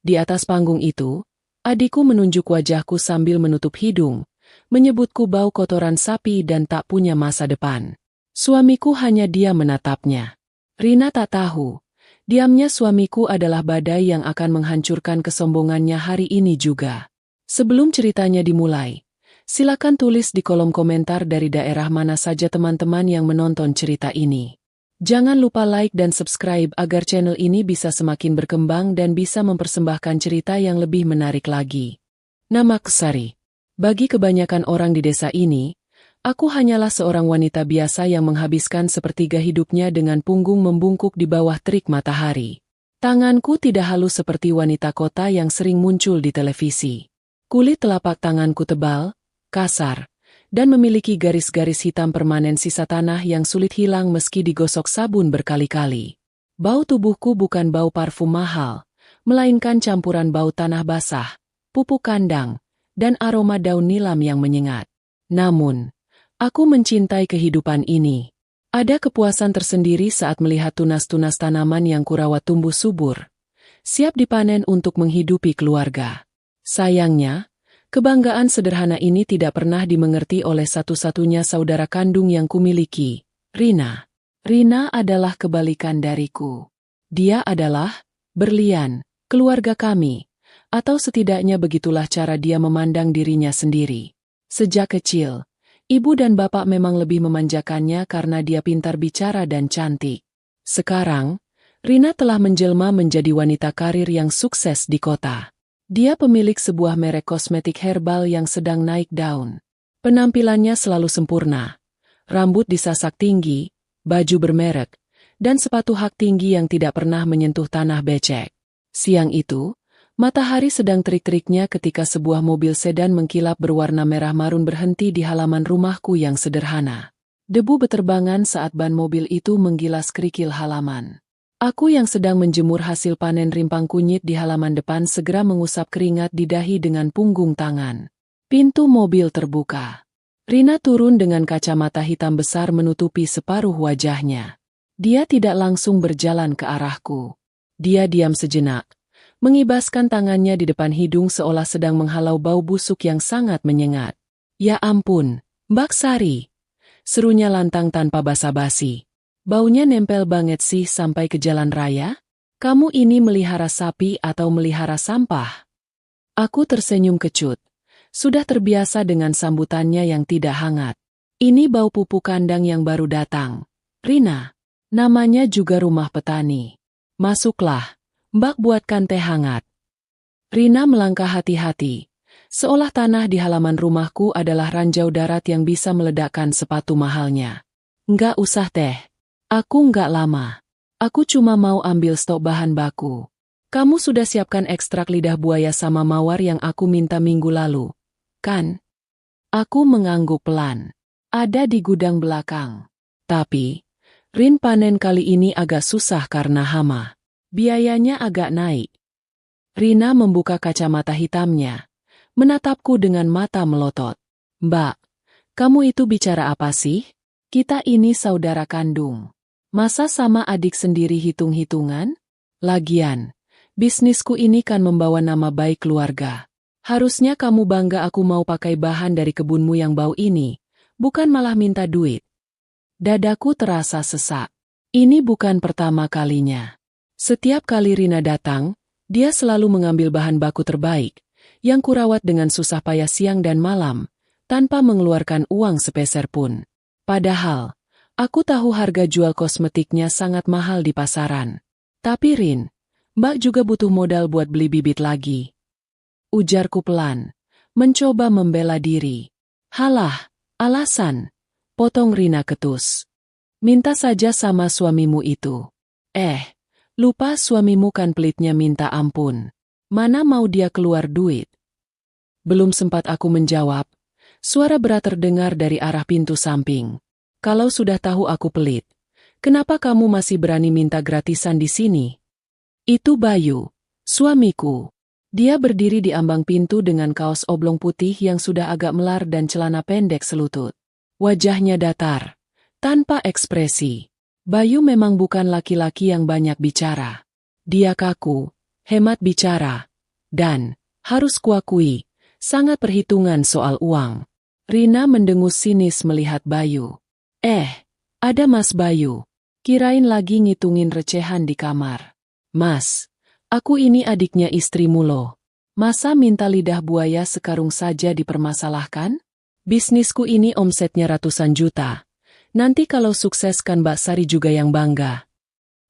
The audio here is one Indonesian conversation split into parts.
Di atas panggung itu, adikku menunjuk wajahku sambil menutup hidung, menyebutku bau kotoran sapi dan tak punya masa depan. Suamiku hanya diam menatapnya. Rina tak tahu, diamnya suamiku adalah badai yang akan menghancurkan kesombongannya hari ini juga. Sebelum ceritanya dimulai, silakan tulis di kolom komentar dari daerah mana saja teman-teman yang menonton cerita ini. Jangan lupa like dan subscribe agar channel ini bisa semakin berkembang dan bisa mempersembahkan cerita yang lebih menarik lagi. Nama Sari. Bagi kebanyakan orang di desa ini, aku hanyalah seorang wanita biasa yang menghabiskan sepertiga hidupnya dengan punggung membungkuk di bawah terik matahari. Tanganku tidak halus seperti wanita kota yang sering muncul di televisi. Kulit telapak tanganku tebal, kasar, dan memiliki garis-garis hitam permanen sisa tanah yang sulit hilang meski digosok sabun berkali-kali. Bau tubuhku bukan bau parfum mahal, melainkan campuran bau tanah basah, pupuk kandang, dan aroma daun nilam yang menyengat. Namun, aku mencintai kehidupan ini. Ada kepuasan tersendiri saat melihat tunas-tunas tanaman yang kurawat tumbuh subur, siap dipanen untuk menghidupi keluarga. Sayangnya, kebanggaan sederhana ini tidak pernah dimengerti oleh satu-satunya saudara kandung yang kumiliki, Rina. Rina adalah kebalikan dariku. Dia adalah berlian, keluarga kami, atau setidaknya begitulah cara dia memandang dirinya sendiri. Sejak kecil, ibu dan bapak memang lebih memanjakannya karena dia pintar bicara dan cantik. Sekarang, Rina telah menjelma menjadi wanita karir yang sukses di kota. Dia pemilik sebuah merek kosmetik herbal yang sedang naik daun. Penampilannya selalu sempurna. Rambut disasak tinggi, baju bermerek, dan sepatu hak tinggi yang tidak pernah menyentuh tanah becek. Siang itu, matahari sedang terik-teriknya ketika sebuah mobil sedan mengkilap berwarna merah marun berhenti di halaman rumahku yang sederhana. Debu beterbangan saat ban mobil itu menggilas kerikil halaman. Aku yang sedang menjemur hasil panen rimpang kunyit di halaman depan segera mengusap keringat di dahi dengan punggung tangan. Pintu mobil terbuka. Rina turun dengan kacamata hitam besar menutupi separuh wajahnya. Dia tidak langsung berjalan ke arahku. Dia diam sejenak, mengibaskan tangannya di depan hidung seolah sedang menghalau bau busuk yang sangat menyengat. "Ya ampun, Mbak Sari," serunya lantang tanpa basa-basi. "Baunya nempel banget sih sampai ke jalan raya? Kamu ini melihara sapi atau melihara sampah?" Aku tersenyum kecut. Sudah terbiasa dengan sambutannya yang tidak hangat. Ini bau pupuk kandang yang baru datang. Rina. Namanya juga rumah petani. "Masuklah, Mbak buatkan teh hangat." Rina melangkah hati-hati, seolah tanah di halaman rumahku adalah ranjau darat yang bisa meledakkan sepatu mahalnya. "Nggak usah teh. Aku nggak lama. Aku cuma mau ambil stok bahan baku. Kamu sudah siapkan ekstrak lidah buaya sama mawar yang aku minta minggu lalu, kan?" Aku mengangguk pelan. "Ada di gudang belakang. Tapi, Rin, panen kali ini agak susah karena hama. Biayanya agak naik." Rina membuka kacamata hitamnya, menatapku dengan mata melotot. "Mbak, kamu itu bicara apa sih? Kita ini saudara kandung. Masa sama adik sendiri hitung-hitungan? Lagian, bisnisku ini kan membawa nama baik keluarga. Harusnya kamu bangga aku mau pakai bahan dari kebunmu yang bau ini, bukan malah minta duit." Dadaku terasa sesak. Ini bukan pertama kalinya. Setiap kali Rina datang, dia selalu mengambil bahan baku terbaik, yang kurawat dengan susah payah siang dan malam, tanpa mengeluarkan uang sepeser pun. Padahal, aku tahu harga jual kosmetiknya sangat mahal di pasaran. "Tapi Rin, Mbak juga butuh modal buat beli bibit lagi," ujarku pelan, mencoba membela diri. "Halah, alasan," potong Rina ketus. "Minta saja sama suamimu itu." Lupa suamimu kan pelitnya minta ampun. Mana mau dia keluar duit?" Belum sempat aku menjawab, suara berat terdengar dari arah pintu samping. "Kalau sudah tahu aku pelit, kenapa kamu masih berani minta gratisan di sini?" Itu Bayu, suamiku. Dia berdiri di ambang pintu dengan kaos oblong putih yang sudah agak melar dan celana pendek selutut. Wajahnya datar, tanpa ekspresi. Bayu memang bukan laki-laki yang banyak bicara. Dia kaku, hemat bicara, Dan, harus kuakui, sangat perhitungan soal uang. Rina mendengus sinis melihat Bayu. Ada Mas Bayu. Kirain lagi ngitungin recehan di kamar. Mas, aku ini adiknya istrimu loh. Masa minta lidah buaya sekarung saja dipermasalahkan? Bisnisku ini omsetnya ratusan juta. Nanti kalau sukses kan Mbak Sari juga yang bangga.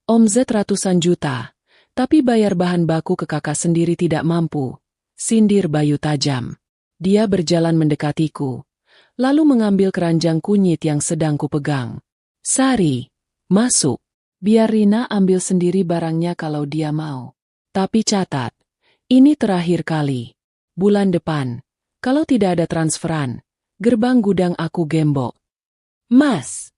Omset ratusan juta, tapi bayar bahan baku ke kakak sendiri tidak mampu. Sindir Bayu tajam. Dia berjalan mendekatiku, lalu mengambil keranjang kunyit yang sedang kupegang. Sari, masuk. Biar Rina ambil sendiri barangnya kalau dia mau. Tapi catat, ini terakhir kali. Bulan depan, kalau tidak ada transferan, gerbang gudang aku gembok. Mas!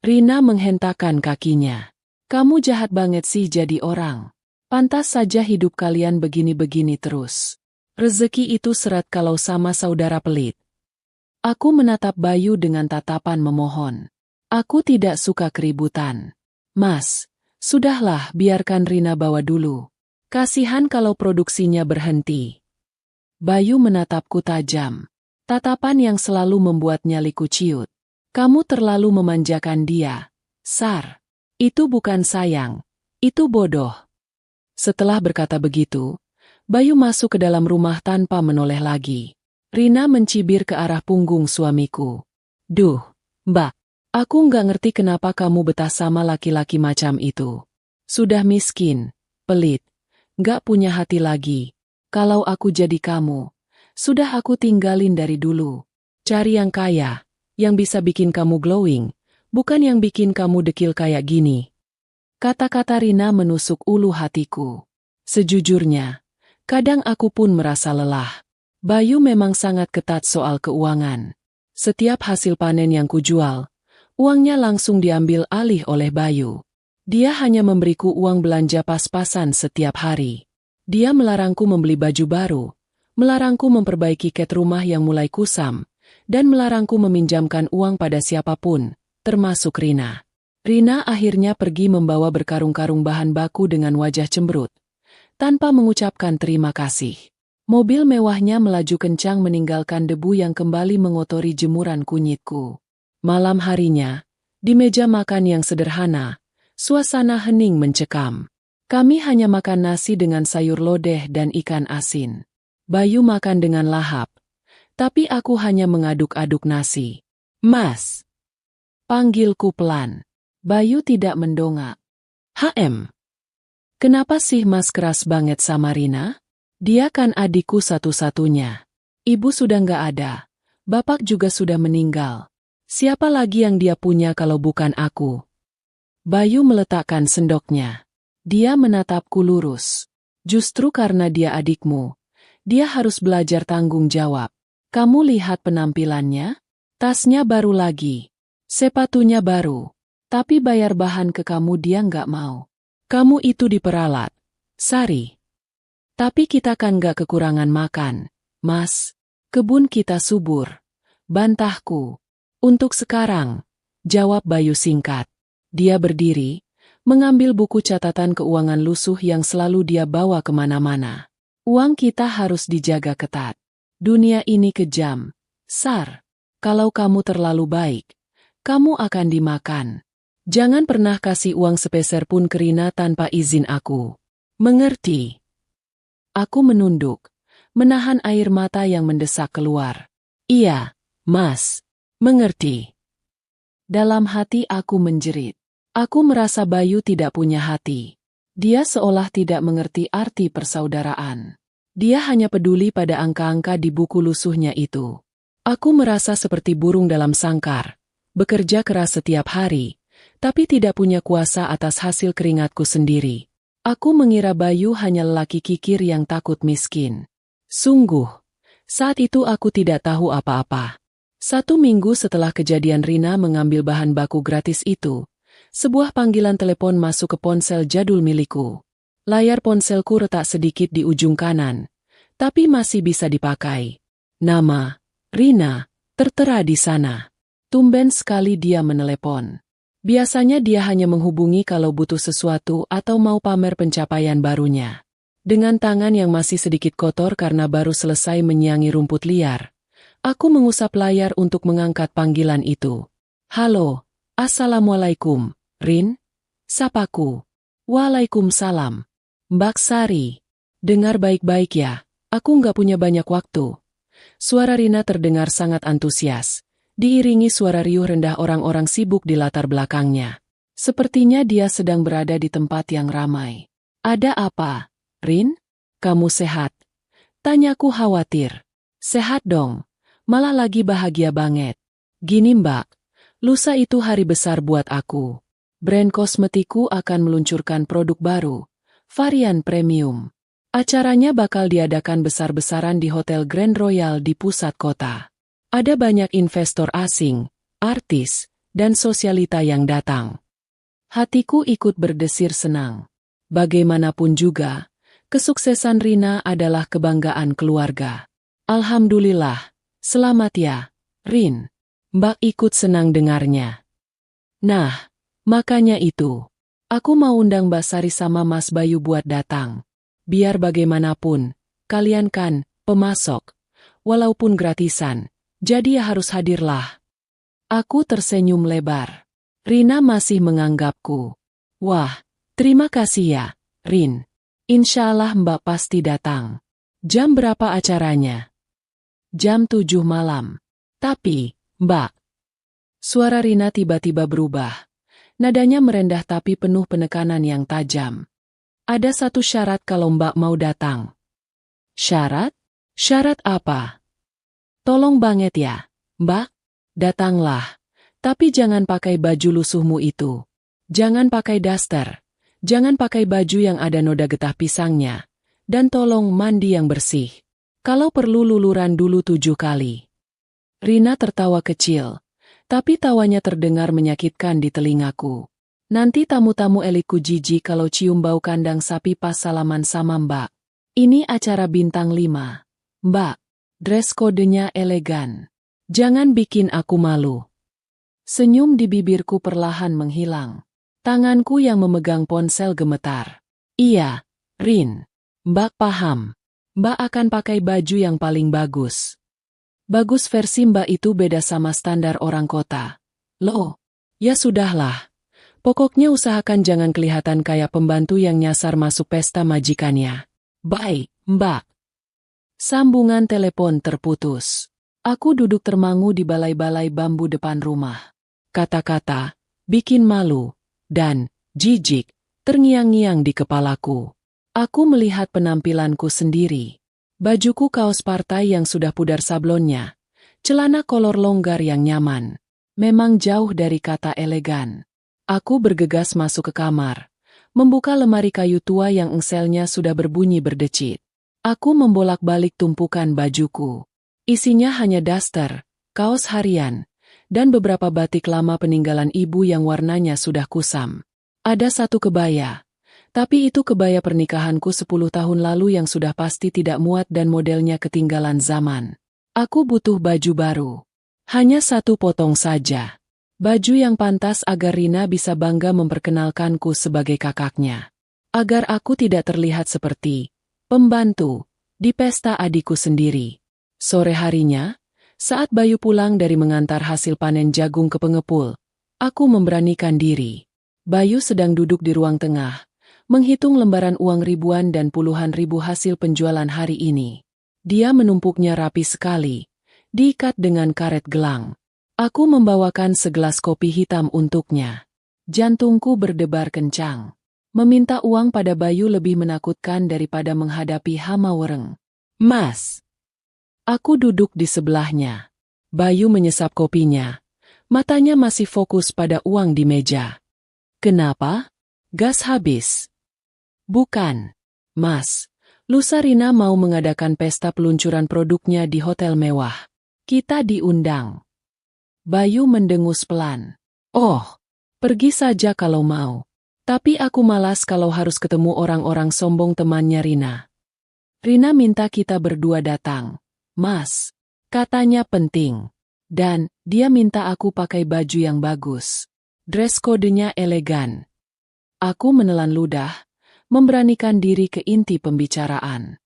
Rina menghentakkan kakinya. Kamu jahat banget sih jadi orang. Pantas saja hidup kalian begini-begini terus. Rezeki itu seret kalau sama saudara pelit. Aku menatap Bayu dengan tatapan memohon. Aku tidak suka keributan. Mas, sudahlah biarkan Rina bawa dulu. Kasihan kalau produksinya berhenti. Bayu menatapku tajam. Tatapan yang selalu membuat nyaliku ciut. Kamu terlalu memanjakan dia. Sar, itu bukan sayang. Itu bodoh. Setelah berkata begitu, Bayu masuk ke dalam rumah tanpa menoleh lagi. Rina mencibir ke arah punggung suamiku. Duh, Mbak. Aku nggak ngerti kenapa kamu betah sama laki-laki macam itu. Sudah miskin, pelit, nggak punya hati lagi. Kalau aku jadi kamu, sudah aku tinggalin dari dulu. Cari yang kaya, yang bisa bikin kamu glowing, bukan yang bikin kamu dekil kayak gini. Kata-kata Rina menusuk ulu hatiku. Sejujurnya, kadang aku pun merasa lelah. Bayu memang sangat ketat soal keuangan. Setiap hasil panen yang kujual, uangnya langsung diambil alih oleh Bayu. Dia hanya memberiku uang belanja pas-pasan setiap hari. Dia melarangku membeli baju baru, melarangku memperbaiki cat rumah yang mulai kusam, dan melarangku meminjamkan uang pada siapapun, termasuk Rina. Rina akhirnya pergi membawa berkarung-karung bahan baku dengan wajah cemberut, tanpa mengucapkan terima kasih. Mobil mewahnya melaju kencang meninggalkan debu yang kembali mengotori jemuran kunyitku. Malam harinya, di meja makan yang sederhana, suasana hening mencekam. Kami hanya makan nasi dengan sayur lodeh dan ikan asin. Bayu makan dengan lahap, tapi aku hanya mengaduk-aduk nasi. Mas! Panggilku pelan. Bayu tidak mendongak. Kenapa sih Mas keras banget sama Rina? Dia kan adikku satu-satunya. Ibu sudah nggak ada. Bapak juga sudah meninggal. Siapa lagi yang dia punya kalau bukan aku? Bayu meletakkan sendoknya. Dia menatapku lurus. Justru karena dia adikmu, dia harus belajar tanggung jawab. Kamu lihat penampilannya? Tasnya baru lagi. Sepatunya baru. Tapi bayar bahan ke kamu dia nggak mau. Kamu itu diperalat. Sari. Tapi kita kan nggak kekurangan makan, Mas. Kebun kita subur. Bantahku. Untuk sekarang, jawab Bayu singkat. Dia berdiri, mengambil buku catatan keuangan lusuh yang selalu dia bawa kemana-mana. Uang kita harus dijaga ketat. Dunia ini kejam. Sar, kalau kamu terlalu baik, kamu akan dimakan. Jangan pernah kasih uang sepeser pun ke Rina tanpa izin aku. Mengerti? Aku menunduk, menahan air mata yang mendesak keluar. Iya, Mas. Mengerti. Dalam hati aku menjerit. Aku merasa Bayu tidak punya hati. Dia seolah tidak mengerti arti persaudaraan. Dia hanya peduli pada angka-angka di buku lusuhnya itu. Aku merasa seperti burung dalam sangkar, bekerja keras setiap hari, tapi tidak punya kuasa atas hasil keringatku sendiri. Aku mengira Bayu hanya lelaki kikir yang takut miskin. Sungguh, saat itu aku tidak tahu apa-apa. 1 minggu setelah kejadian Rina mengambil bahan baku gratis itu, sebuah panggilan telepon masuk ke ponsel jadul milikku. Layar ponselku retak sedikit di ujung kanan, tapi masih bisa dipakai. Nama, Rina, tertera di sana. Tumben sekali dia menelepon. Biasanya dia hanya menghubungi kalau butuh sesuatu atau mau pamer pencapaian barunya. Dengan tangan yang masih sedikit kotor karena baru selesai menyiangi rumput liar, aku mengusap layar untuk mengangkat panggilan itu. Halo, Assalamualaikum, Rin? Sapaku. Waalaikumsalam. Mbak Sari. Dengar baik-baik ya, aku nggak punya banyak waktu. Suara Rina terdengar sangat antusias, diiringi suara riuh rendah orang-orang sibuk di latar belakangnya. Sepertinya dia sedang berada di tempat yang ramai. Ada apa, Rin? Kamu sehat? Tanyaku khawatir. Sehat dong, malah lagi bahagia banget. Gini Mbak, lusa itu hari besar buat aku. Brand kosmetiku akan meluncurkan produk baru, varian premium. Acaranya bakal diadakan besar-besaran di Hotel Grand Royal di pusat kota. Ada banyak investor asing, artis, dan sosialita yang datang. Hatiku ikut berdesir senang. Bagaimanapun juga, kesuksesan Rina adalah kebanggaan keluarga. Alhamdulillah, selamat ya, Rin. Mbak ikut senang dengarnya. Nah, makanya itu. Aku mau undang Mbak Sari sama Mas Bayu buat datang. Biar bagaimanapun, kalian kan pemasok, walaupun gratisan, jadi ya harus hadirlah. Aku tersenyum lebar. Rina masih menganggapku. Wah, terima kasih ya, Rin. Insya Allah Mbak pasti datang. Jam berapa acaranya? Jam 7 malam. Tapi, Mbak. Suara Rina tiba-tiba berubah. Nadanya merendah tapi penuh penekanan yang tajam. Ada satu syarat kalau Mbak mau datang. Syarat? Syarat apa? Tolong banget ya, Mbak. Datanglah. Tapi jangan pakai baju lusuhmu itu. Jangan pakai daster. Jangan pakai baju yang ada noda getah pisangnya. Dan tolong mandi yang bersih. Kalau perlu luluran dulu 7 kali. Rina tertawa kecil. Tapi tawanya terdengar menyakitkan di telingaku. Nanti tamu-tamu elitku jijik kalau cium bau kandang sapi pas salaman sama Mbak. Ini acara bintang 5. Mbak, dress kodenya elegan. Jangan bikin aku malu. Senyum di bibirku perlahan menghilang. Tanganku yang memegang ponsel gemetar. Iya, Rin. Mbak paham. Mbak akan pakai baju yang paling bagus. Bagus versi Mbak itu beda sama standar orang kota. Loh, ya sudahlah. Pokoknya usahakan jangan kelihatan kayak pembantu yang nyasar masuk pesta majikannya. Baik, Mbak. Sambungan telepon terputus. Aku duduk termangu di balai-balai bambu depan rumah. Kata-kata, bikin malu, dan jijik, terngiang-ngiang di kepalaku. Aku melihat penampilanku sendiri. Bajuku kaos partai yang sudah pudar sablonnya. Celana kolor longgar yang nyaman. Memang jauh dari kata elegan. Aku bergegas masuk ke kamar, membuka lemari kayu tua yang engselnya sudah berbunyi berdecit. Aku membolak-balik tumpukan bajuku. Isinya hanya daster, kaos harian, dan beberapa batik lama peninggalan ibu yang warnanya sudah kusam. Ada satu kebaya, tapi itu kebaya pernikahanku 10 tahun lalu yang sudah pasti tidak muat dan modelnya ketinggalan zaman. Aku butuh baju baru. Hanya satu potong saja. Baju yang pantas agar Rina bisa bangga memperkenalkanku sebagai kakaknya. Agar aku tidak terlihat seperti pembantu di pesta adikku sendiri. Sore harinya, saat Bayu pulang dari mengantar hasil panen jagung ke pengepul, aku memberanikan diri. Bayu sedang duduk di ruang tengah, menghitung lembaran uang ribuan dan puluhan ribu hasil penjualan hari ini. Dia menumpuknya rapi sekali, diikat dengan karet gelang. Aku membawakan segelas kopi hitam untuknya. Jantungku berdebar kencang. Meminta uang pada Bayu lebih menakutkan daripada menghadapi hama wereng. Mas. Aku duduk di sebelahnya. Bayu menyesap kopinya. Matanya masih fokus pada uang di meja. Kenapa? Gas habis. Bukan. Mas, lusa Rina mau mengadakan pesta peluncuran produknya di hotel mewah. Kita diundang. Bayu mendengus pelan. Oh, pergi saja kalau mau. Tapi aku malas kalau harus ketemu orang-orang sombong temannya Rina. Rina minta kita berdua datang. Mas, katanya penting. Dan, dia minta aku pakai baju yang bagus. Dress kodenya elegan. Aku menelan ludah. memberanikan diri ke inti pembicaraan.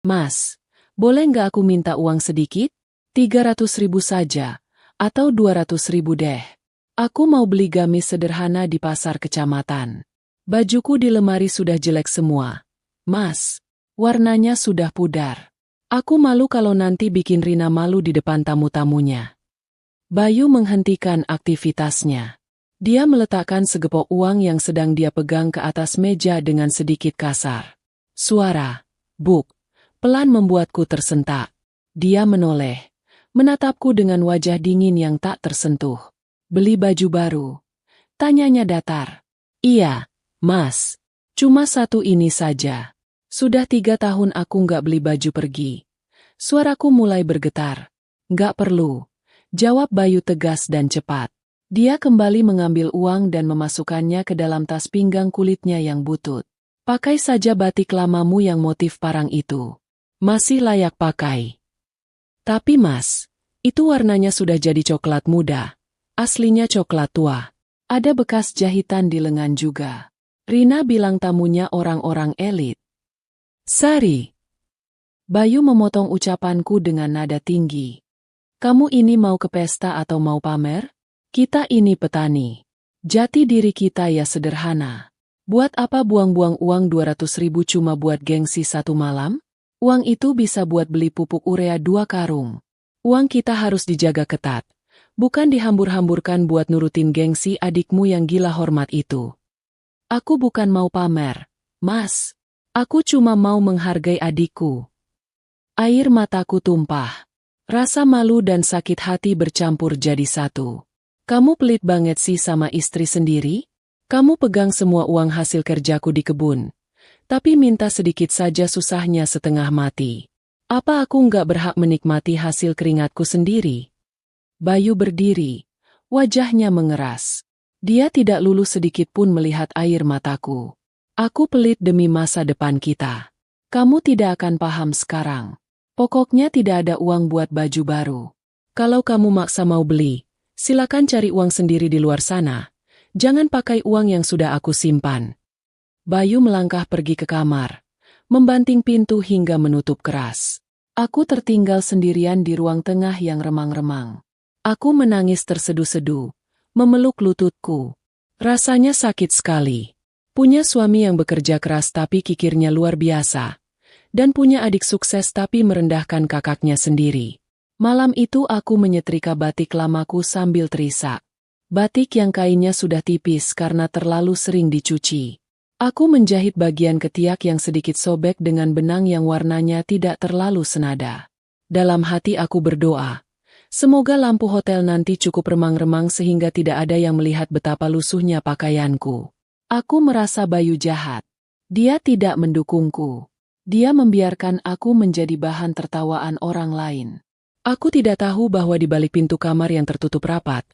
Mas, boleh nggak aku minta uang sedikit? 300.000 saja, atau 200.000 deh. Aku mau beli gamis sederhana di pasar kecamatan. Bajuku di lemari sudah jelek semua. Mas, warnanya sudah pudar. Aku malu kalau nanti bikin Rina malu di depan tamu-tamunya. Bayu menghentikan aktivitasnya. Dia meletakkan segepok uang yang sedang dia pegang ke atas meja dengan sedikit kasar. Suara, buk, pelan membuatku tersentak. Dia menoleh, menatapku dengan wajah dingin yang tak tersentuh. Beli baju baru? Tanyanya datar. Iya, Mas. Cuma satu ini saja. Sudah 3 tahun aku nggak beli baju pergi. Suaraku mulai bergetar. Nggak perlu. Jawab Bayu tegas dan cepat. Dia kembali mengambil uang dan memasukkannya ke dalam tas pinggang kulitnya yang butut. Pakai saja batik lamamu yang motif parang itu. Masih layak pakai. Tapi Mas, itu warnanya sudah jadi coklat muda. Aslinya coklat tua. Ada bekas jahitan di lengan juga. Rina bilang tamunya orang-orang elit. Sari. Bayu memotong ucapanku dengan nada tinggi. Kamu ini mau ke pesta atau mau pamer? Kita ini petani. Jati diri kita ya sederhana. Buat apa buang-buang uang 200.000 cuma buat gengsi satu malam? Uang itu bisa buat beli pupuk urea 2 karung. Uang kita harus dijaga ketat. Bukan dihambur-hamburkan buat nurutin gengsi adikmu yang gila hormat itu. Aku bukan mau pamer, Mas. Aku cuma mau menghargai adikku. Air mataku tumpah. Rasa malu dan sakit hati bercampur jadi satu. Kamu pelit banget sih sama istri sendiri? Kamu pegang semua uang hasil kerjaku di kebun. Tapi minta sedikit saja susahnya setengah mati. Apa aku nggak berhak menikmati hasil keringatku sendiri? Bayu berdiri. Wajahnya mengeras. Dia tidak lulu sedikit pun melihat air mataku. Aku pelit demi masa depan kita. Kamu tidak akan paham sekarang. Pokoknya tidak ada uang buat baju baru. Kalau kamu maksa mau beli, silakan cari uang sendiri di luar sana. Jangan pakai uang yang sudah aku simpan. Bayu melangkah pergi ke kamar, membanting pintu hingga menutup keras. Aku tertinggal sendirian di ruang tengah yang remang-remang. Aku menangis terseduh-seduh, memeluk lututku. Rasanya sakit sekali. Punya suami yang bekerja keras tapi kikirnya luar biasa. Dan punya adik sukses tapi merendahkan kakaknya sendiri. Malam itu aku menyetrika batik lamaku sambil terisak. Batik yang kainnya sudah tipis karena terlalu sering dicuci. Aku menjahit bagian ketiak yang sedikit sobek dengan benang yang warnanya tidak terlalu senada. Dalam hati aku berdoa, semoga lampu hotel nanti cukup remang-remang sehingga tidak ada yang melihat betapa lusuhnya pakaianku. Aku merasa Bayu jahat. Dia tidak mendukungku. Dia membiarkan aku menjadi bahan tertawaan orang lain. Aku tidak tahu bahwa di balik pintu kamar yang tertutup rapat,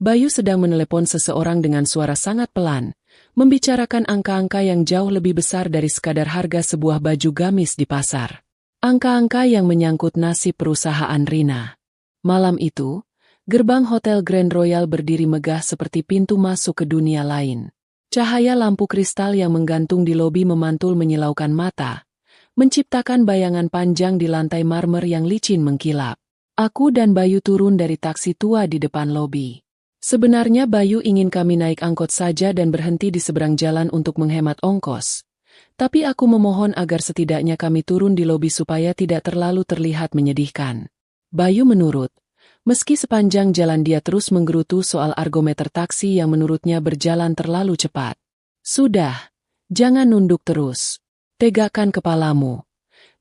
Bayu sedang menelepon seseorang dengan suara sangat pelan, membicarakan angka-angka yang jauh lebih besar dari sekadar harga sebuah baju gamis di pasar. Angka-angka yang menyangkut nasib perusahaan Rina. Malam itu, gerbang Hotel Grand Royal berdiri megah seperti pintu masuk ke dunia lain. Cahaya lampu kristal yang menggantung di lobi memantul menyilaukan mata, menciptakan bayangan panjang di lantai marmer yang licin mengkilap. Aku dan Bayu turun dari taksi tua di depan lobi. Sebenarnya Bayu ingin kami naik angkot saja dan berhenti di seberang jalan untuk menghemat ongkos. Tapi aku memohon agar setidaknya kami turun di lobi supaya tidak terlalu terlihat menyedihkan. Bayu menurut, meski sepanjang jalan dia terus menggerutu soal argometer taksi yang menurutnya berjalan terlalu cepat. Sudah, jangan nunduk terus. Tegakkan kepalamu.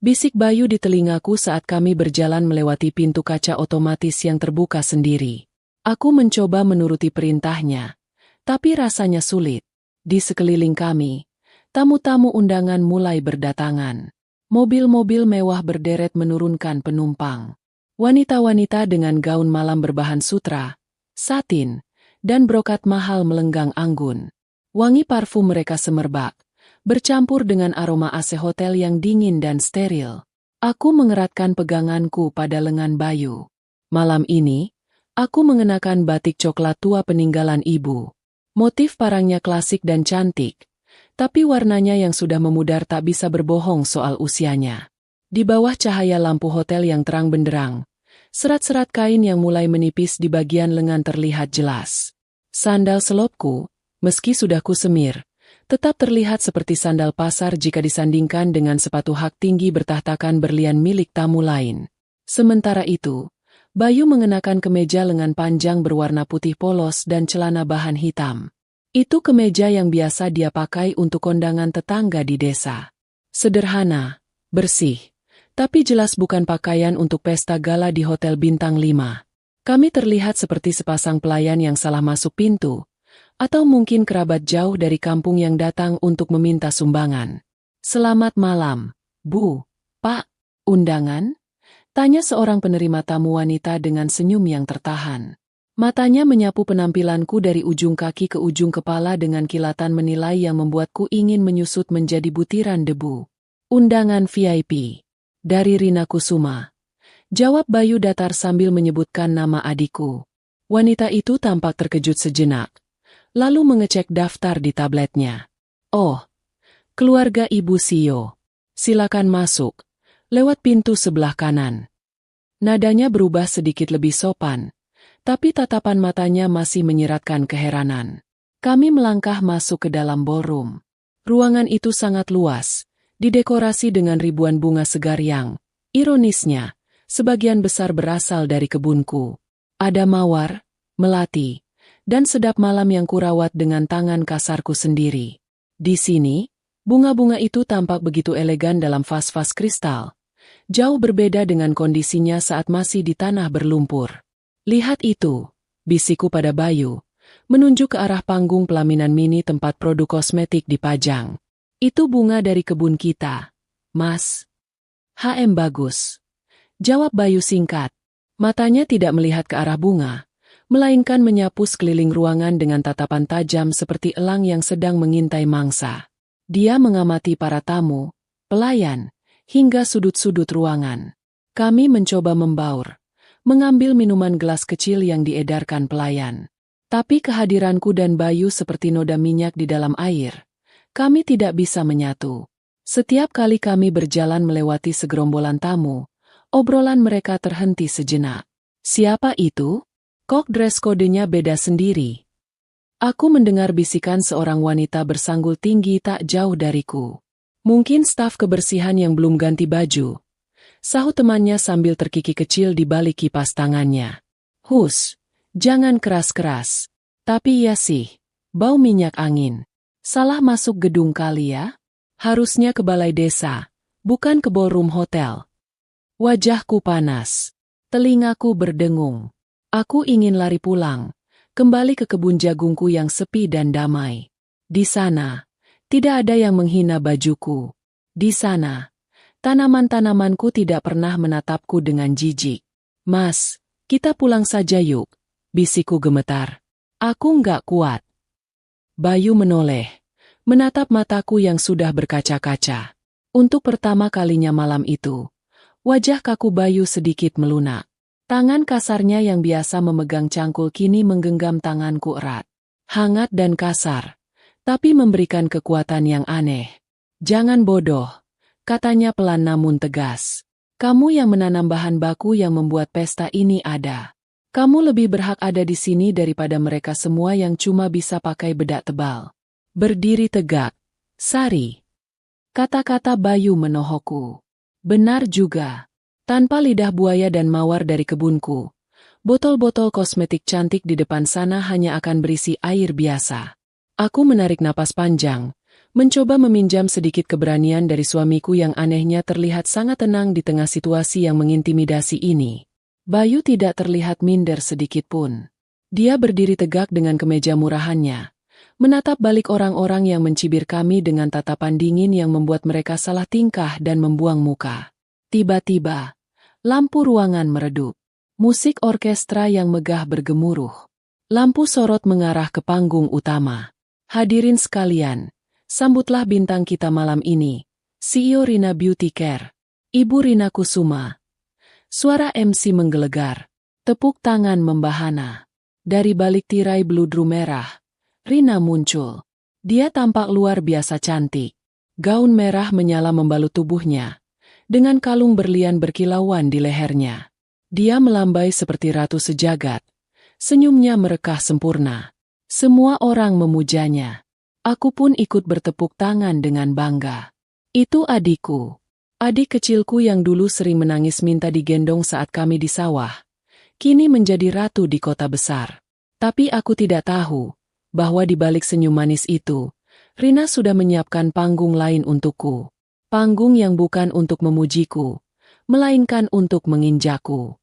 Bisik Bayu di telingaku saat kami berjalan melewati pintu kaca otomatis yang terbuka sendiri. Aku mencoba menuruti perintahnya, tapi rasanya sulit. Di sekeliling kami, tamu-tamu undangan mulai berdatangan. Mobil-mobil mewah berderet menurunkan penumpang. Wanita-wanita dengan gaun malam berbahan sutra, satin, dan brokat mahal melenggang anggun. Wangi parfum mereka semerbak, bercampur dengan aroma AC hotel yang dingin dan steril. Aku mengeratkan peganganku pada lengan Bayu. Malam ini, aku mengenakan batik coklat tua peninggalan ibu. Motif parangnya klasik dan cantik, tapi warnanya yang sudah memudar tak bisa berbohong soal usianya. Di bawah cahaya lampu hotel yang terang benderang, serat-serat kain yang mulai menipis di bagian lengan terlihat jelas. Sandal selopku, meski sudah kusemir, tetap terlihat seperti sandal pasar jika disandingkan dengan sepatu hak tinggi bertahtakan berlian milik tamu lain. Sementara itu, Bayu mengenakan kemeja lengan panjang berwarna putih polos dan celana bahan hitam. Itu kemeja yang biasa dia pakai untuk kondangan tetangga di desa. Sederhana, bersih, tapi jelas bukan pakaian untuk pesta gala di Hotel Bintang 5. Kami terlihat seperti sepasang pelayan yang salah masuk pintu, atau mungkin kerabat jauh dari kampung yang datang untuk meminta sumbangan. "Selamat malam, Bu, Pak, undangan?" Tanya seorang penerima tamu wanita dengan senyum yang tertahan. Matanya menyapu penampilanku dari ujung kaki ke ujung kepala dengan kilatan menilai yang membuatku ingin menyusut menjadi butiran debu. "Undangan VIP. Dari Rina Kusuma," jawab Bayu datar sambil menyebutkan nama adikku. Wanita itu tampak terkejut sejenak, lalu mengecek daftar di tabletnya. "Oh, keluarga Ibu Sio. Silakan masuk, lewat pintu sebelah kanan." Nadanya berubah sedikit lebih sopan, tapi tatapan matanya masih menyiratkan keheranan. Kami melangkah masuk ke dalam ballroom. Ruangan itu sangat luas, didekorasi dengan ribuan bunga segar yang, ironisnya, sebagian besar berasal dari kebunku. Ada mawar, melati, dan sedap malam yang kurawat dengan tangan kasarku sendiri. Di sini, bunga-bunga itu tampak begitu elegan dalam vas-vas kristal, jauh berbeda dengan kondisinya saat masih di tanah berlumpur. "Lihat itu," bisikku pada Bayu, menunjuk ke arah panggung pelaminan mini tempat produk kosmetik dipajang. "Itu bunga dari kebun kita, Mas." Bagus," jawab Bayu singkat. Matanya tidak melihat ke arah bunga, melainkan menyapu sekeliling ruangan dengan tatapan tajam seperti elang yang sedang mengintai mangsa. Dia mengamati para tamu, pelayan, hingga sudut-sudut ruangan. Kami mencoba membaur, mengambil minuman gelas kecil yang diedarkan pelayan. Tapi kehadiranku dan Bayu seperti noda minyak di dalam air. Kami tidak bisa menyatu. Setiap kali kami berjalan melewati segerombolan tamu, obrolan mereka terhenti sejenak. "Siapa itu? Kok dress kodenya beda sendiri?" Aku mendengar bisikan seorang wanita bersanggul tinggi tak jauh dariku. "Mungkin staf kebersihan yang belum ganti baju," sahut temannya sambil terkikik kecil di balik kipas tangannya. "Hus, jangan keras-keras." "Tapi iya sih, bau minyak angin. Salah masuk gedung kali ya? Harusnya ke balai desa, bukan ke ballroom hotel." Wajahku panas. Telingaku berdengung. Aku ingin lari pulang, kembali ke kebun jagungku yang sepi dan damai. Di sana, tidak ada yang menghina bajuku. Di sana, tanaman-tanamanku tidak pernah menatapku dengan jijik. "Mas, kita pulang saja yuk," bisikku gemetar. "Aku nggak kuat." Bayu menoleh, menatap mataku yang sudah berkaca-kaca. Untuk pertama kalinya malam itu, wajah kaku Bayu sedikit melunak. Tangan kasarnya yang biasa memegang cangkul kini menggenggam tanganku erat. Hangat dan kasar, tapi memberikan kekuatan yang aneh. "Jangan bodoh," katanya pelan namun tegas. "Kamu yang menanam bahan baku yang membuat pesta ini ada. Kamu lebih berhak ada di sini daripada mereka semua yang cuma bisa pakai bedak tebal." "Berdiri tegak, Sari," kata-kata Bayu menohokku. Benar juga. Tanpa lidah buaya dan mawar dari kebunku, botol-botol kosmetik cantik di depan sana hanya akan berisi air biasa. Aku menarik napas panjang, Mencoba meminjam sedikit keberanian dari suamiku yang anehnya terlihat sangat tenang di tengah situasi yang mengintimidasi ini. Bayu tidak terlihat minder sedikit pun. Dia berdiri tegak dengan kemeja murahannya, menatap balik orang-orang yang mencibir kami dengan tatapan dingin yang membuat mereka salah tingkah dan membuang muka. Tiba-tiba, lampu ruangan meredup. Musik orkestra yang megah bergemuruh. Lampu sorot mengarah ke panggung utama. Hadirin sekalian, sambutlah bintang kita malam ini, CEO Rina Beauty Care, Ibu Rina Kusuma. Suara MC menggelegar, tepuk tangan membahana. Dari balik tirai bludru merah, Rina muncul. Dia tampak luar biasa cantik. Gaun merah menyala membalut tubuhnya, dengan kalung berlian berkilauan di lehernya. Dia melambai seperti ratu sejagat. Senyumnya merekah sempurna. Semua orang memujanya. Aku pun ikut bertepuk tangan dengan bangga. Itu adikku. Adik kecilku yang dulu sering menangis minta digendong saat kami di sawah. Kini menjadi ratu di kota besar. Tapi aku tidak tahu bahwa di balik senyum manis itu, Rina sudah menyiapkan panggung lain untukku. Panggung yang bukan untuk memujiku, melainkan untuk menginjakku.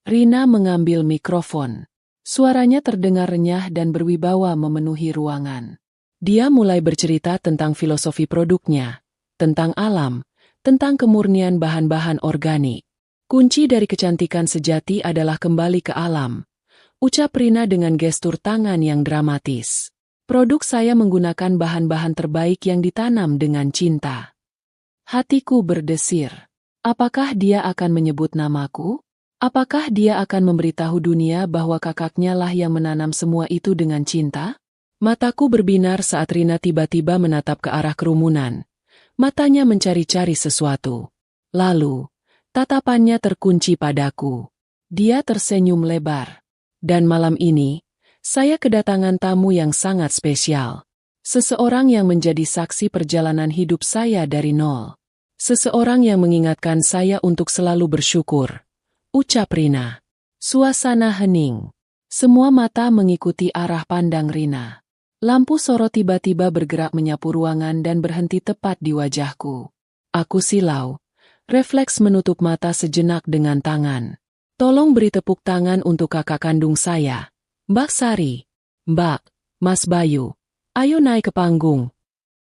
Rina mengambil mikrofon. Suaranya terdengar renyah dan berwibawa memenuhi ruangan. Dia mulai bercerita tentang filosofi produknya, tentang alam, tentang kemurnian bahan-bahan organik. Kunci dari kecantikan sejati adalah kembali ke alam, ucap Rina dengan gestur tangan yang dramatis. Produk saya menggunakan bahan-bahan terbaik yang ditanam dengan cinta. Hatiku berdesir. Apakah dia akan menyebut namaku? Apakah dia akan memberitahu dunia bahwa kakaknya lah yang menanam semua itu dengan cinta? Mataku berbinar saat Rina tiba-tiba menatap ke arah kerumunan. Matanya mencari-cari sesuatu. Lalu, tatapannya terkunci padaku. Dia tersenyum lebar. Dan malam ini, saya kedatangan tamu yang sangat spesial. Seseorang yang menjadi saksi perjalanan hidup saya dari nol. Seseorang yang mengingatkan saya untuk selalu bersyukur. Ucap Rina. Suasana hening. Semua mata mengikuti arah pandang Rina. Lampu sorot tiba-tiba bergerak menyapu ruangan dan berhenti tepat di wajahku. Aku silau. Refleks menutup mata sejenak dengan tangan. Tolong beri tepuk tangan untuk kakak kandung saya. Mbak Sari. Mbak, Mas Bayu. Ayo naik ke panggung.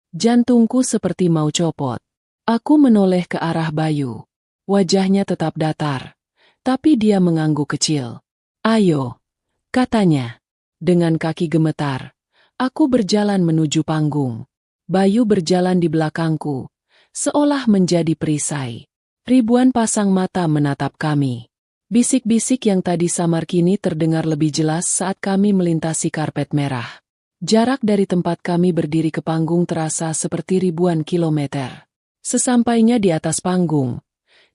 Jantungku seperti mau copot. Aku menoleh ke arah Bayu. Wajahnya tetap datar. Tapi dia mengangguk kecil. Ayo, katanya. Dengan kaki gemetar. Aku berjalan menuju panggung. Bayu berjalan di belakangku, seolah menjadi perisai. Ribuan pasang mata menatap kami. Bisik-bisik yang tadi samar kini terdengar lebih jelas saat kami melintasi karpet merah. Jarak dari tempat kami berdiri ke panggung terasa seperti ribuan kilometer. Sesampainya di atas panggung,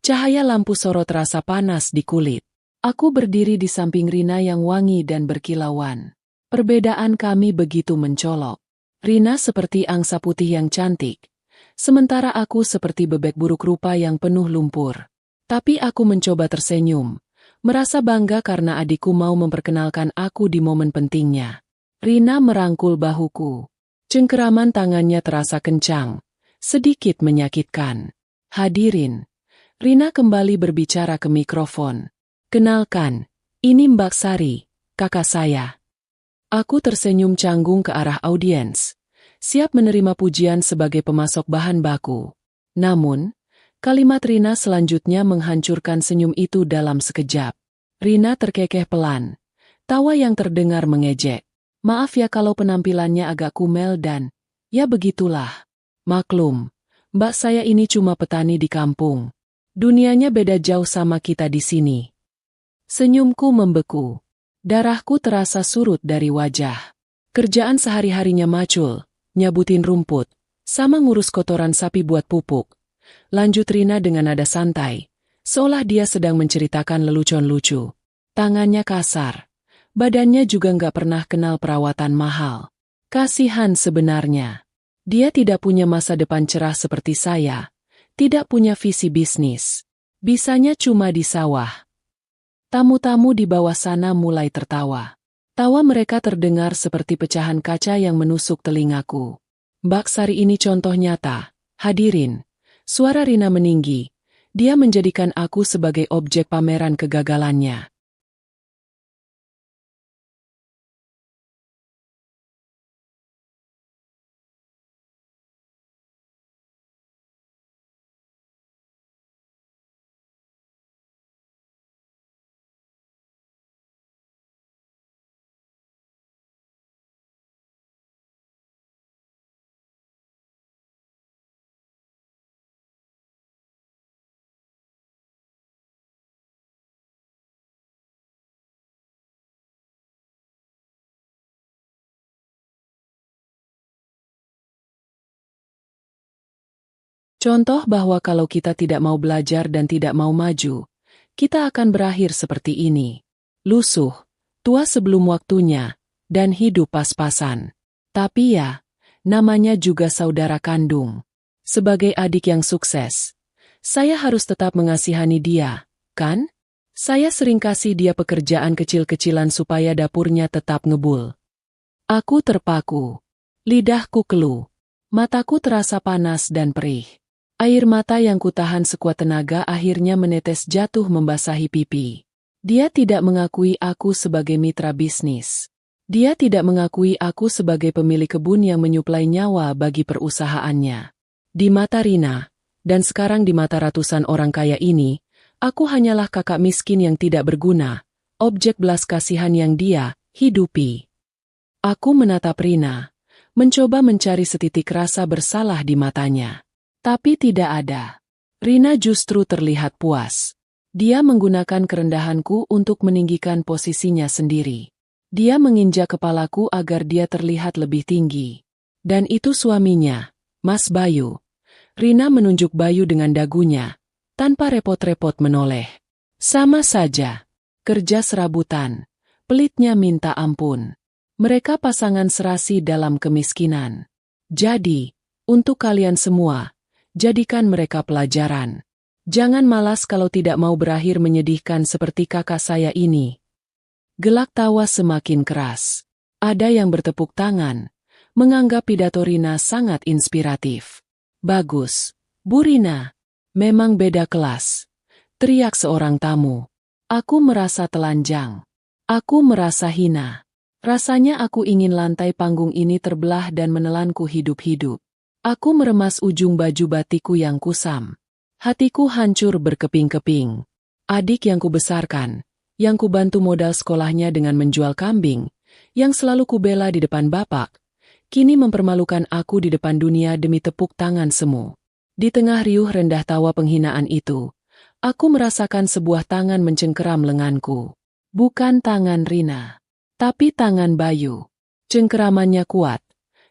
cahaya lampu sorot terasa panas di kulit. Aku berdiri di samping Rina yang wangi dan berkilauan. Perbedaan kami begitu mencolok. Rina seperti angsa putih yang cantik, sementara aku seperti bebek buruk rupa yang penuh lumpur. Tapi aku mencoba tersenyum, merasa bangga karena adikku mau memperkenalkan aku di momen pentingnya. Rina merangkul bahuku. Cengkeraman tangannya terasa kencang, sedikit menyakitkan. Hadirin, Rina kembali berbicara ke mikrofon. Kenalkan, ini Mbak Sari, kakak saya. Aku tersenyum canggung ke arah audiens, siap menerima pujian sebagai pemasok bahan baku. Namun, kalimat Rina selanjutnya menghancurkan senyum itu dalam sekejap. Rina terkekeh pelan, tawa yang terdengar mengejek. Maaf ya kalau penampilannya agak kumel dan, ya begitulah. Maklum, mbak saya ini cuma petani di kampung. Dunianya beda jauh sama kita di sini. Senyumku membeku. Darahku terasa surut dari wajah. Kerjaan sehari-harinya macul, nyabutin rumput, sama ngurus kotoran sapi buat pupuk. Lanjut Rina dengan nada santai, seolah dia sedang menceritakan lelucon lucu. Tangannya kasar, badannya juga nggak pernah kenal perawatan mahal. Kasihan sebenarnya. Dia tidak punya masa depan cerah seperti saya, tidak punya visi bisnis. Bisanya cuma di sawah. Tamu-tamu di bawah sana mulai tertawa. Tawa mereka terdengar seperti pecahan kaca yang menusuk telingaku. Mbak Sari ini contoh nyata. Hadirin, suara Rina meninggi. Dia menjadikan aku sebagai objek pameran kegagalannya. Contoh bahwa kalau kita tidak mau belajar dan tidak mau maju, kita akan berakhir seperti ini. Lusuh, tua sebelum waktunya, dan hidup pas-pasan. Tapi ya, namanya juga saudara kandung. Sebagai adik yang sukses, saya harus tetap mengasihani dia, kan? Saya sering kasih dia pekerjaan kecil-kecilan supaya dapurnya tetap ngebul. Aku terpaku. Lidahku keluh. Mataku terasa panas dan perih. Air mata yang kutahan sekuat tenaga akhirnya menetes jatuh membasahi pipi. Dia tidak mengakui aku sebagai mitra bisnis. Dia tidak mengakui aku sebagai pemilik kebun yang menyuplai nyawa bagi perusahaannya. Di mata Rina, dan sekarang di mata ratusan orang kaya ini, aku hanyalah kakak miskin yang tidak berguna, objek belas kasihan yang dia hidupi. Aku menatap Rina, mencoba mencari setitik rasa bersalah di matanya. Tapi tidak ada. Rina justru terlihat puas. Dia menggunakan kerendahanku untuk meninggikan posisinya sendiri. Dia menginjak kepalaku agar dia terlihat lebih tinggi. Dan itu suaminya, Mas Bayu. Rina menunjuk Bayu dengan dagunya, tanpa repot-repot menoleh. Sama saja. Kerja serabutan. Pelitnya minta ampun. Mereka pasangan serasi dalam kemiskinan. Jadi, untuk kalian semua, jadikan mereka pelajaran. Jangan malas kalau tidak mau berakhir menyedihkan seperti kakak saya ini. Gelak tawa semakin keras. Ada yang bertepuk tangan, menganggap pidato Rina sangat inspiratif. Bagus, Bu Rina. Memang beda kelas. Teriak seorang tamu. Aku merasa telanjang. Aku merasa hina. Rasanya aku ingin lantai panggung ini terbelah dan menelanku hidup-hidup. Aku meremas ujung baju batikku yang kusam. Hatiku hancur berkeping-keping. Adik yang kubesarkan, yang kubantu modal sekolahnya dengan menjual kambing, yang selalu kubela di depan bapak, kini mempermalukan aku di depan dunia demi tepuk tangan semu. Di tengah riuh rendah tawa penghinaan itu, aku merasakan sebuah tangan mencengkeram lenganku. Bukan tangan Rina, tapi tangan Bayu. Cengkeramannya kuat,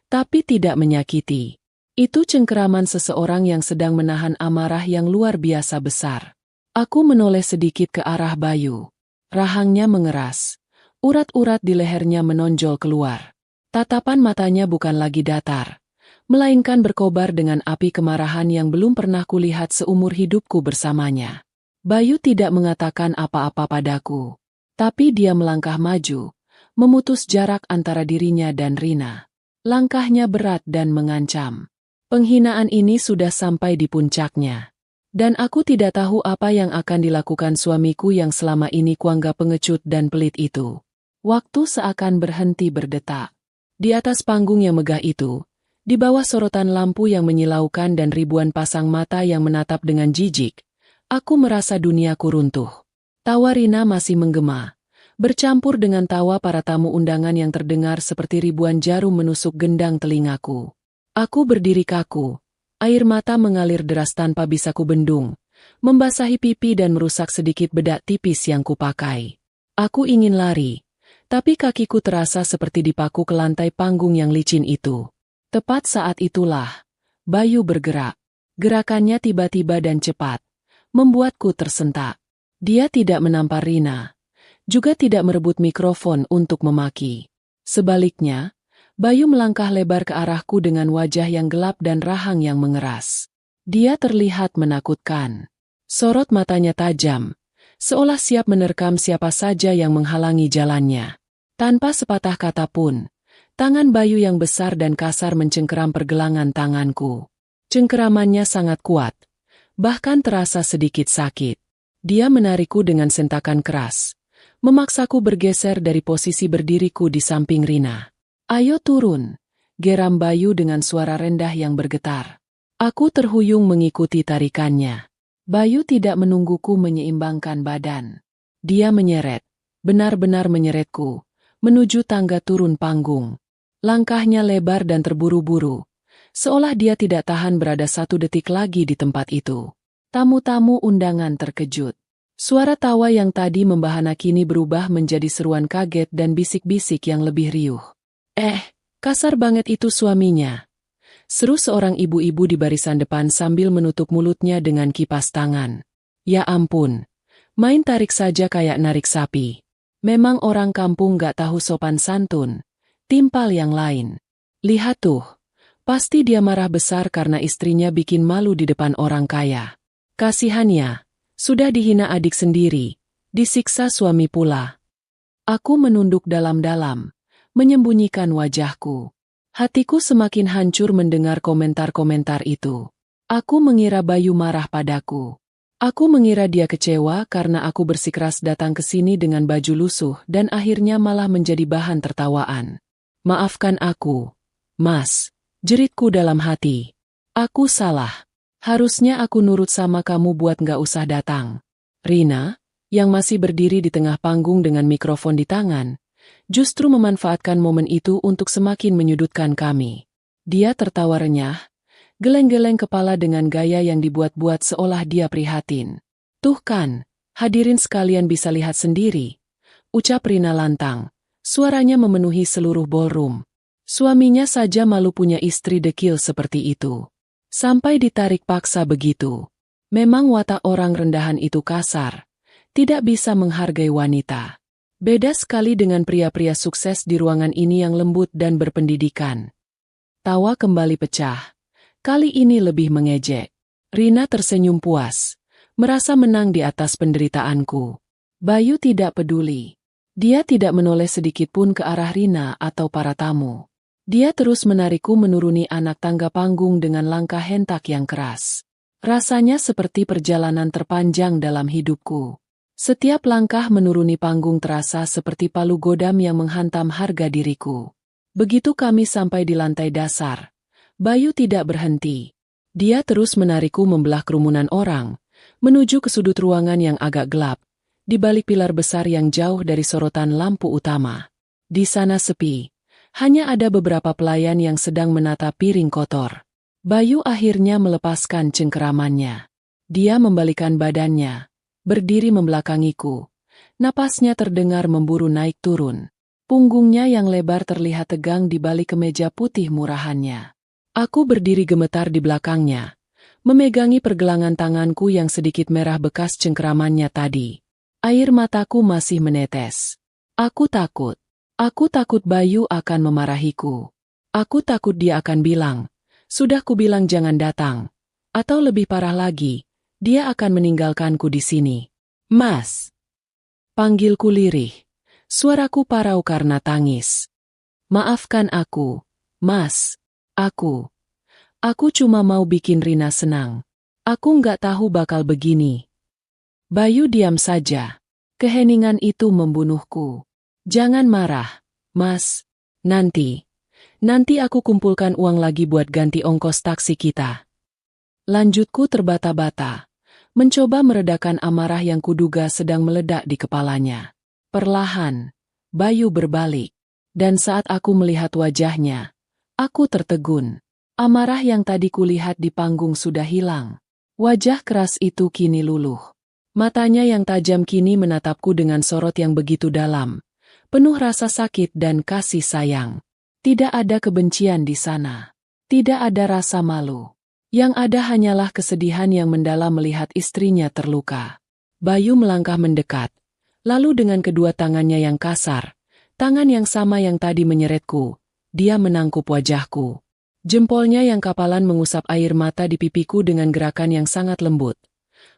tapi tidak menyakiti. Itu cengkeraman seseorang yang sedang menahan amarah yang luar biasa besar. Aku menoleh sedikit ke arah Bayu. Rahangnya mengeras. Urat-urat di lehernya menonjol keluar. Tatapan matanya bukan lagi datar, melainkan berkobar dengan api kemarahan yang belum pernah kulihat seumur hidupku bersamanya. Bayu tidak mengatakan apa-apa padaku. Tapi dia melangkah maju, memutus jarak antara dirinya dan Rina. Langkahnya berat dan mengancam. Penghinaan ini sudah sampai di puncaknya. Dan aku tidak tahu apa yang akan dilakukan suamiku yang selama ini kuanggap pengecut dan pelit itu. Waktu seakan berhenti berdetak. Di atas panggung yang megah itu, di bawah sorotan lampu yang menyilaukan dan ribuan pasang mata yang menatap dengan jijik, aku merasa duniaku runtuh. Tawa Rina masih menggema, bercampur dengan tawa para tamu undangan yang terdengar seperti ribuan jarum menusuk gendang telingaku. Aku berdiri kaku, air mata mengalir deras tanpa bisa kubendung, membasahi pipi dan merusak sedikit bedak tipis yang kupakai. Aku ingin lari, tapi kakiku terasa seperti dipaku ke lantai panggung yang licin itu. Tepat saat itulah, Bayu bergerak. Gerakannya tiba-tiba dan cepat, membuatku tersentak. Dia tidak menampar Rina, juga tidak merebut mikrofon untuk memaki. Sebaliknya, Bayu melangkah lebar ke arahku dengan wajah yang gelap dan rahang yang mengeras. Dia terlihat menakutkan. Sorot matanya tajam, seolah siap menerkam siapa saja yang menghalangi jalannya. Tanpa sepatah kata pun, Tangan Bayu yang besar dan kasar mencengkeram pergelangan tanganku. Cengkeramannya sangat kuat, bahkan terasa sedikit sakit. Dia menarikku dengan sentakan keras, memaksaku bergeser dari posisi berdiriku di samping Rina. "Ayo turun," geram Bayu dengan suara rendah yang bergetar. Aku terhuyung mengikuti tarikannya. Bayu tidak menungguku menyeimbangkan badan. Dia menyeret, benar-benar menyeretku, menuju tangga turun panggung. Langkahnya lebar dan terburu-buru, seolah dia tidak tahan berada 1 detik lagi di tempat itu. Tamu-tamu undangan terkejut. Suara tawa yang tadi membahana kini berubah menjadi seruan kaget dan bisik-bisik yang lebih riuh. Kasar banget itu suaminya," seru seorang ibu-ibu di barisan depan sambil menutup mulutnya dengan kipas tangan. "Ya ampun, main tarik saja kayak narik sapi. Memang orang kampung gak tahu sopan santun, timpal yang lain. Lihat tuh, pasti dia marah besar karena istrinya bikin malu di depan orang kaya. Kasihannya, sudah dihina adik sendiri, disiksa suami pula." Aku menunduk dalam-dalam, menyembunyikan wajahku. Hatiku semakin hancur mendengar komentar-komentar itu. Aku mengira Bayu marah padaku. Aku mengira dia kecewa karena aku bersikeras datang ke sini dengan baju lusuh dan akhirnya malah menjadi bahan tertawaan. "Maafkan aku, Mas," jeritku dalam hati. "Aku salah. Harusnya aku nurut sama kamu buat nggak usah datang." Rina, yang masih berdiri di tengah panggung dengan mikrofon di tangan, justru memanfaatkan momen itu untuk semakin menyudutkan kami. Dia tertawa renyah, geleng-geleng kepala dengan gaya yang dibuat-buat seolah dia prihatin. "Tuh kan, hadirin sekalian bisa lihat sendiri," ucap Rina lantang. Suaranya memenuhi seluruh ballroom. Suaminya saja malu punya istri dekil seperti itu. Sampai ditarik paksa begitu. Memang watak orang rendahan itu kasar, tidak bisa menghargai wanita. Beda sekali dengan pria-pria sukses di ruangan ini yang lembut dan berpendidikan. Tawa kembali pecah. Kali ini lebih mengejek. Rina tersenyum puas, merasa menang di atas penderitaanku. Bayu tidak peduli. Dia tidak menoleh sedikit pun ke arah Rina atau para tamu. Dia terus menarikku menuruni anak tangga panggung dengan langkah hentak yang keras. Rasanya seperti perjalanan terpanjang dalam hidupku. Setiap langkah menuruni panggung terasa seperti palu godam yang menghantam harga diriku. Begitu kami sampai di lantai dasar, Bayu tidak berhenti. Dia terus menarikku membelah kerumunan orang, menuju ke sudut ruangan yang agak gelap, di balik pilar besar yang jauh dari sorotan lampu utama. Di sana sepi. Hanya ada beberapa pelayan yang sedang menata piring kotor. Bayu akhirnya melepaskan cengkeramannya. Dia membalikan badannya, berdiri membelakangiku. Napasnya terdengar memburu naik turun. Punggungnya yang lebar terlihat tegang di balik kemeja putih murahannya. Aku berdiri gemetar di belakangnya, memegangi pergelangan tanganku yang sedikit merah bekas cengkeramannya tadi. Air mataku masih menetes. Aku takut. Aku takut Bayu akan memarahiku. Aku takut dia akan bilang, "Sudah kubilang jangan datang." Atau lebih parah lagi, dia akan meninggalkanku di sini. "Mas!" Panggilku lirih. Suaraku parau karena tangis. "Maafkan aku, Mas. Aku cuma mau bikin Rina senang. Aku nggak tahu bakal begini." Bayu diam saja. Keheningan itu membunuhku. "Jangan marah, Mas. Nanti aku kumpulkan uang lagi buat ganti ongkos taksi kita." Lanjutku terbata-bata, mencoba meredakan amarah yang kuduga sedang meledak di kepalanya. Perlahan, Bayu berbalik. Dan saat aku melihat wajahnya, aku tertegun. Amarah yang tadi kulihat di panggung sudah hilang. Wajah keras itu kini luluh. Matanya yang tajam kini menatapku dengan sorot yang begitu dalam, penuh rasa sakit dan kasih sayang. Tidak ada kebencian di sana. Tidak ada rasa malu. Yang ada hanyalah kesedihan yang mendalam melihat istrinya terluka. Bayu melangkah mendekat, lalu dengan kedua tangannya yang kasar, tangan yang sama yang tadi menyeretku, dia menangkup wajahku. Jempolnya yang kapalan mengusap air mata di pipiku dengan gerakan yang sangat lembut.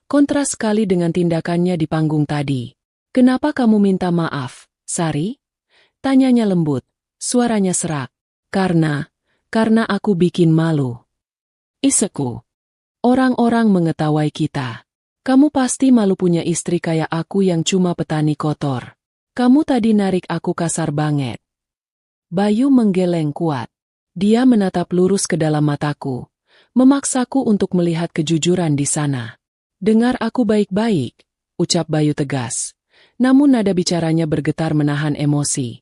Kontras sekali dengan tindakannya di panggung tadi. "Kenapa kamu minta maaf, Sari?" tanyanya lembut, Suaranya serak. Karena aku bikin malu. Iseku. Orang-orang mengetahui kita. Kamu pasti malu punya istri kayak aku yang cuma petani kotor. Kamu tadi narik aku kasar banget. Bayu menggeleng kuat. Dia menatap lurus ke dalam mataku, memaksaku untuk melihat kejujuran di sana. Dengar aku baik-baik, ucap Bayu tegas. Namun nada bicaranya bergetar menahan emosi.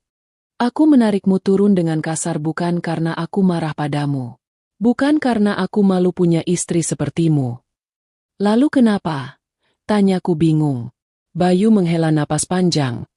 Aku menarikmu turun dengan kasar bukan karena aku marah padamu. Bukan karena aku malu punya istri sepertimu. Lalu kenapa? Tanyaku bingung. Bayu menghela napas panjang,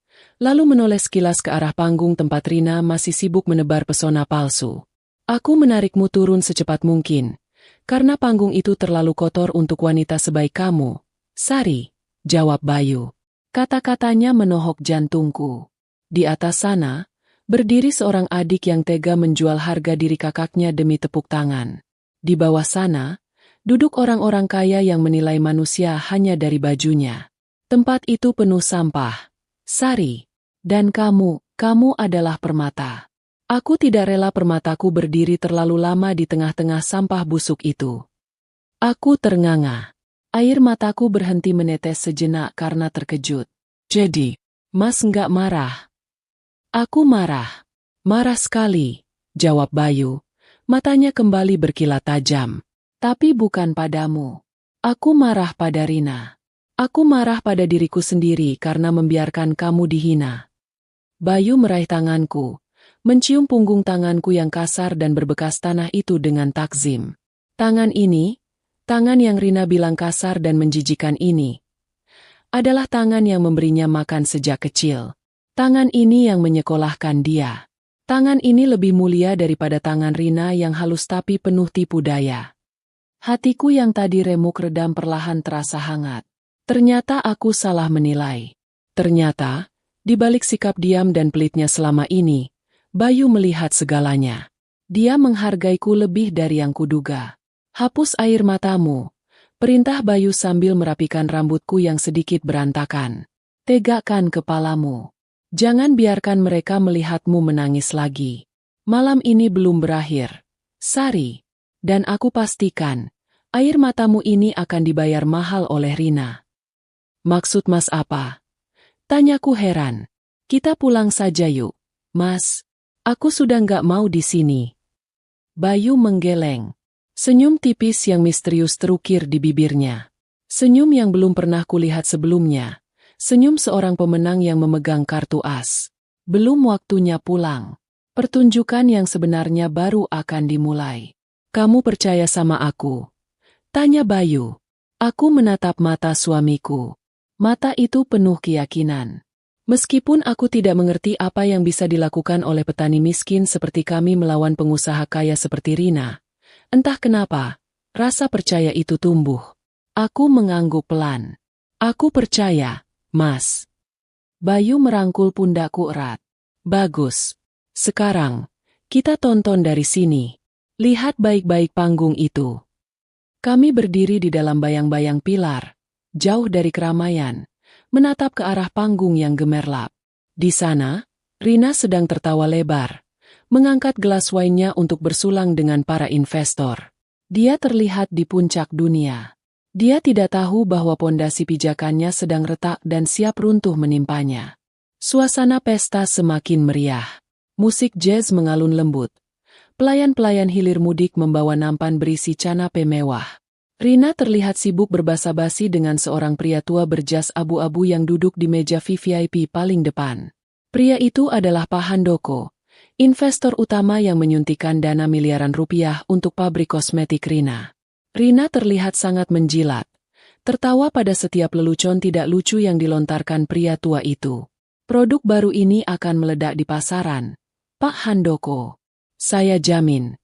lalu menoleh sekilas ke arah panggung tempat Rina masih sibuk menebar pesona palsu. Aku menarikmu turun secepat mungkin, karena panggung itu terlalu kotor untuk wanita sebaik kamu. Sari, jawab Bayu. Kata-katanya menohok jantungku. Di atas sana, berdiri seorang adik yang tega menjual harga diri kakaknya demi tepuk tangan. Di bawah sana, duduk orang-orang kaya yang menilai manusia hanya dari bajunya. Tempat itu penuh sampah. Sari, dan kamu adalah permata. Aku tidak rela permataku berdiri terlalu lama di tengah-tengah sampah busuk itu. Aku ternganga. Air mataku berhenti menetes sejenak karena terkejut. Jadi, Mas nggak marah? Aku marah. Marah sekali, jawab Bayu. Matanya kembali berkilat tajam. Tapi bukan padamu. Aku marah pada Rina. Aku marah pada diriku sendiri karena membiarkan kamu dihina. Bayu meraih tanganku, mencium punggung tanganku yang kasar dan berbekas tanah itu dengan takzim. Tangan ini, tangan yang Rina bilang kasar dan menjijikan ini, adalah tangan yang memberinya makan sejak kecil. Tangan ini yang menyekolahkan dia. Tangan ini lebih mulia daripada tangan Rina yang halus tapi penuh tipu daya. Hatiku yang tadi remuk redam perlahan terasa hangat. Ternyata aku salah menilai. Ternyata, di balik sikap diam dan pelitnya selama ini, Bayu melihat segalanya. Dia menghargaiku lebih dari yang kuduga. Hapus air matamu, perintah Bayu sambil merapikan rambutku yang sedikit berantakan. Tegakkan kepalamu. Jangan biarkan mereka melihatmu menangis lagi. Malam ini belum berakhir, Sari. Dan aku pastikan, air matamu ini akan dibayar mahal oleh Rina. Maksud Mas apa? Tanyaku heran. Kita pulang saja yuk, Mas. Aku sudah nggak mau di sini. Bayu menggeleng. Senyum tipis yang misterius terukir di bibirnya. Senyum yang belum pernah kulihat sebelumnya. Senyum seorang pemenang yang memegang kartu as. Belum waktunya pulang. Pertunjukan yang sebenarnya baru akan dimulai. Kamu percaya sama aku? Tanya Bayu. Aku menatap mata suamiku. Mata itu penuh keyakinan. Meskipun aku tidak mengerti apa yang bisa dilakukan oleh petani miskin seperti kami melawan pengusaha kaya seperti Rina, entah kenapa, rasa percaya itu tumbuh. Aku mengangguk pelan. Aku percaya, Mas. Bayu merangkul pundakku erat. Bagus. Sekarang, kita tonton dari sini. Lihat baik-baik panggung itu. Kami berdiri di dalam bayang-bayang pilar, jauh dari keramaian, menatap ke arah panggung yang gemerlap. Di sana, Rina sedang tertawa lebar, mengangkat gelas wine-nya untuk bersulang dengan para investor. Dia terlihat di puncak dunia. Dia tidak tahu bahwa pondasi pijakannya sedang retak dan siap runtuh menimpanya. Suasana pesta semakin meriah. Musik jazz mengalun lembut. Pelayan-pelayan hilir mudik membawa nampan berisi canape mewah. Rina terlihat sibuk berbasa-basi dengan seorang pria tua berjas abu-abu yang duduk di meja VVIP paling depan. Pria itu adalah Pak Handoko, investor utama yang menyuntikkan dana miliaran rupiah untuk pabrik kosmetik Rina. Rina terlihat sangat menjilat, tertawa pada setiap lelucon tidak lucu yang dilontarkan pria tua itu. Produk baru ini akan meledak di pasaran, Pak Handoko. Saya jamin.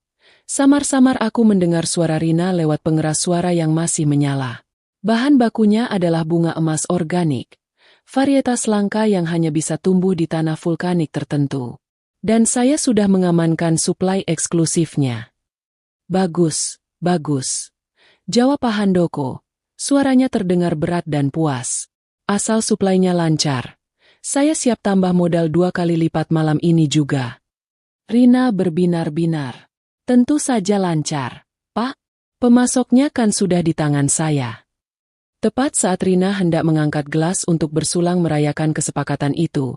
Samar-samar aku mendengar suara Rina lewat pengeras suara yang masih menyala. Bahan bakunya adalah bunga emas organik, varietas langka yang hanya bisa tumbuh di tanah vulkanik tertentu. Dan saya sudah mengamankan suplai eksklusifnya. Bagus, bagus. Jawab Pak Handoko. Suaranya terdengar berat dan puas. Asal suplainya lancar. Saya siap tambah modal 2 kali lipat malam ini juga. Rina berbinar-binar. Tentu saja lancar, Pak. Pemasoknya kan sudah di tangan saya. Tepat saat Rina hendak mengangkat gelas untuk bersulang merayakan kesepakatan itu,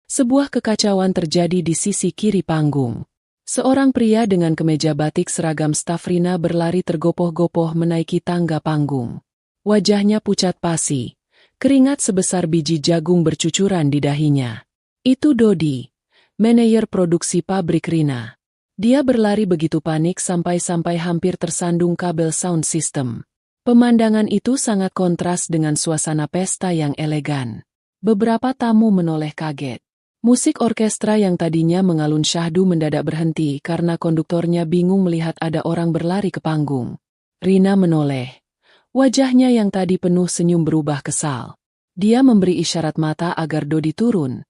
sebuah kekacauan terjadi di sisi kiri panggung. Seorang pria dengan kemeja batik seragam staf Rina berlari tergopoh-gopoh menaiki tangga panggung. Wajahnya pucat pasi, keringat sebesar biji jagung bercucuran di dahinya. Itu Dodi, manajer produksi pabrik Rina. Dia berlari begitu panik sampai hampir tersandung kabel sound system. Pemandangan itu sangat kontras dengan suasana pesta yang elegan. Beberapa tamu menoleh kaget. Musik orkestra yang tadinya mengalun syahdu mendadak berhenti karena konduktornya bingung melihat ada orang berlari ke panggung. Rina menoleh. Wajahnya yang tadi penuh senyum berubah kesal. Dia memberi isyarat mata agar Dodi turun.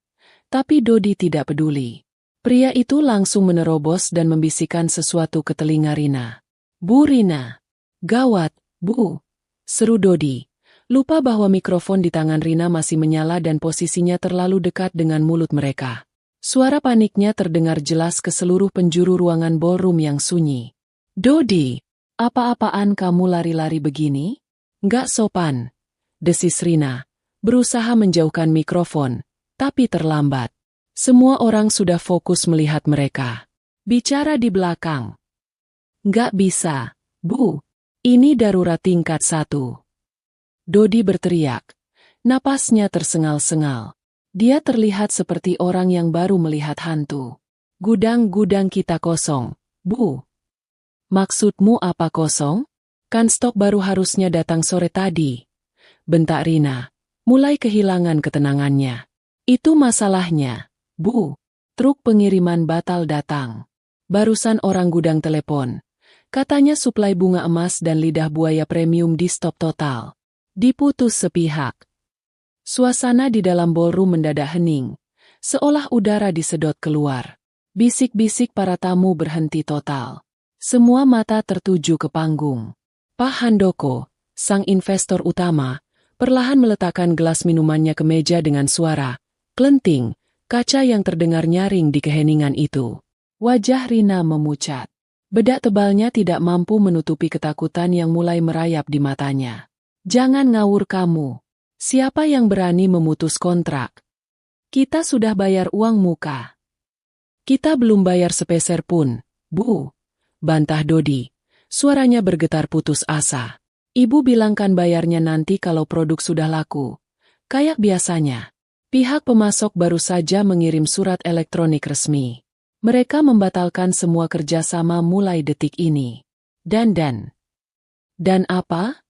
Tapi Dodi tidak peduli. Pria itu langsung menerobos dan membisikkan sesuatu ke telinga Rina. "Bu Rina." "Gawat, Bu," seru Dodi. Lupa bahwa mikrofon di tangan Rina masih menyala dan posisinya terlalu dekat dengan mulut mereka. Suara paniknya terdengar jelas ke seluruh penjuru ruangan ballroom yang sunyi. "Dodi, apa-apaan kamu lari-lari begini? Nggak sopan," desis Rina, berusaha menjauhkan mikrofon, tapi terlambat. Semua orang sudah fokus melihat mereka. Bicara di belakang. "Nggak bisa, Bu. Ini darurat tingkat 1. Dodi berteriak. Napasnya tersengal-sengal. Dia terlihat seperti orang yang baru melihat hantu. "Gudang-gudang kita kosong, Bu." "Maksudmu apa kosong? Kan stok baru harusnya datang sore tadi," bentak Rina, mulai kehilangan ketenangannya. "Itu masalahnya, Bu. Truk pengiriman batal datang. Barusan orang gudang telepon. Katanya suplai bunga emas dan lidah buaya premium di stop total. Diputus sepihak." Suasana di dalam ballroom mendadak hening, seolah udara disedot keluar. Bisik-bisik para tamu berhenti total. Semua mata tertuju ke panggung. Pak Handoko, sang investor utama, perlahan meletakkan gelas minumannya ke meja dengan suara klenting, kaca yang terdengar nyaring di keheningan itu. Wajah Rina memucat. Bedak tebalnya tidak mampu menutupi ketakutan yang mulai merayap di matanya. "Jangan ngawur kamu. Siapa yang berani memutus kontrak? Kita sudah bayar uang muka." "Kita belum bayar sepeser pun, Bu," bantah Dodi. Suaranya bergetar putus asa. "Ibu bilangkan bayarnya nanti kalau produk sudah laku. Kayak biasanya." Pihak pemasok baru saja mengirim surat elektronik resmi. Mereka membatalkan semua kerjasama mulai detik ini. Dan apa?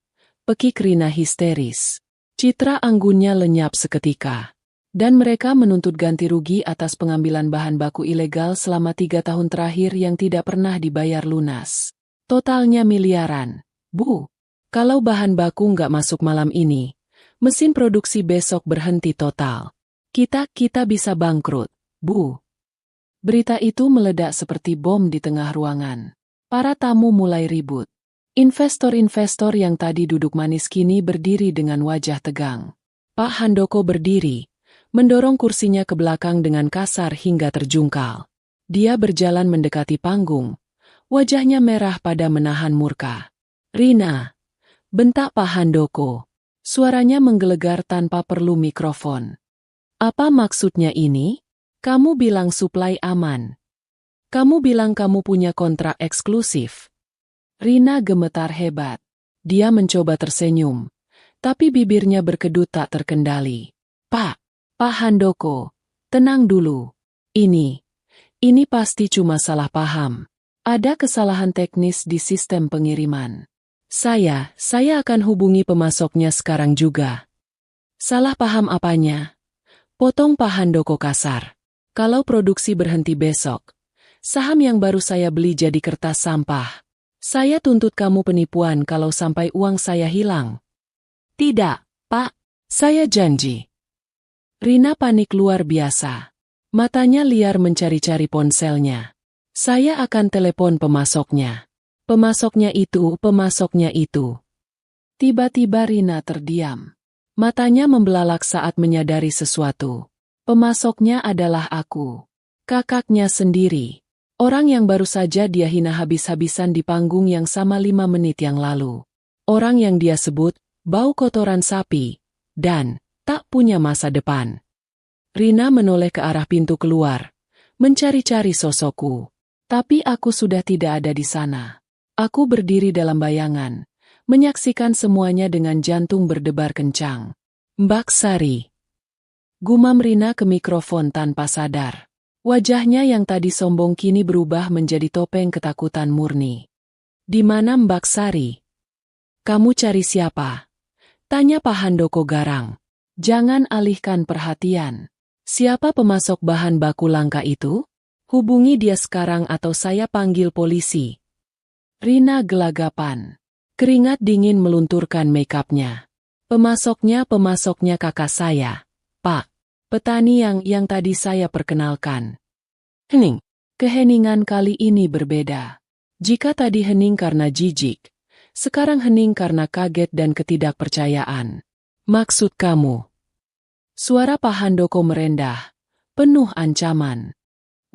Pekik Rina histeris. Citra anggunnya lenyap seketika. Dan mereka menuntut ganti rugi atas pengambilan bahan baku ilegal selama 3 tahun terakhir yang tidak pernah dibayar lunas. Totalnya miliaran. "Bu, kalau bahan baku nggak masuk malam ini, mesin produksi besok berhenti total. Kita bisa bangkrut, Bu." Berita itu meledak seperti bom di tengah ruangan. Para tamu mulai ribut. Investor-investor yang tadi duduk manis kini berdiri dengan wajah tegang. Pak Handoko berdiri, mendorong kursinya ke belakang dengan kasar hingga terjungkal. Dia berjalan mendekati panggung, wajahnya merah pada menahan murka. "Rina," bentak Pak Handoko. Suaranya menggelegar tanpa perlu mikrofon. "Apa maksudnya ini? Kamu bilang suplai aman. Kamu bilang kamu punya kontrak eksklusif." Rina gemetar hebat. Dia mencoba tersenyum, tapi bibirnya berkedut tak terkendali. Pak Handoko, tenang dulu. Ini pasti cuma salah paham. Ada kesalahan teknis di sistem pengiriman. Saya akan hubungi pemasoknya sekarang juga. Salah paham apanya? Potong Pak Handoko kasar. Kalau produksi berhenti besok, saham yang baru saya beli jadi kertas sampah. Saya tuntut kamu penipuan kalau sampai uang saya hilang. Tidak, Pak. Saya janji. Rina panik luar biasa. Matanya liar mencari-cari ponselnya. Saya akan telepon pemasoknya. Pemasoknya itu. Tiba-tiba Rina terdiam. Matanya membelalak saat menyadari sesuatu. Pemasoknya adalah aku. Kakaknya sendiri. Orang yang baru saja dia hina habis-habisan di panggung yang sama 5 menit yang lalu. Orang yang dia sebut, bau kotoran sapi, dan tak punya masa depan. Rina menoleh ke arah pintu keluar, mencari-cari sosokku. Tapi aku sudah tidak ada di sana. Aku berdiri dalam bayangan, menyaksikan semuanya dengan jantung berdebar kencang. Mbak Sari. Gumam Rina ke mikrofon tanpa sadar. Wajahnya yang tadi sombong kini berubah menjadi topeng ketakutan murni. Di mana Mbak Sari? Kamu cari siapa? Tanya Pak Handoko garang. Jangan alihkan perhatian. Siapa pemasok bahan baku langka itu? Hubungi dia sekarang atau saya panggil polisi. Rina gelagapan. Keringat dingin melunturkan makeupnya. Pemasoknya kakak saya, Pak. Petani yang tadi saya perkenalkan. Hening. Keheningan kali ini berbeda. Jika tadi hening karena jijik, sekarang hening karena kaget dan ketidakpercayaan. Maksud kamu? Suara Pak Handoko merendah, penuh ancaman.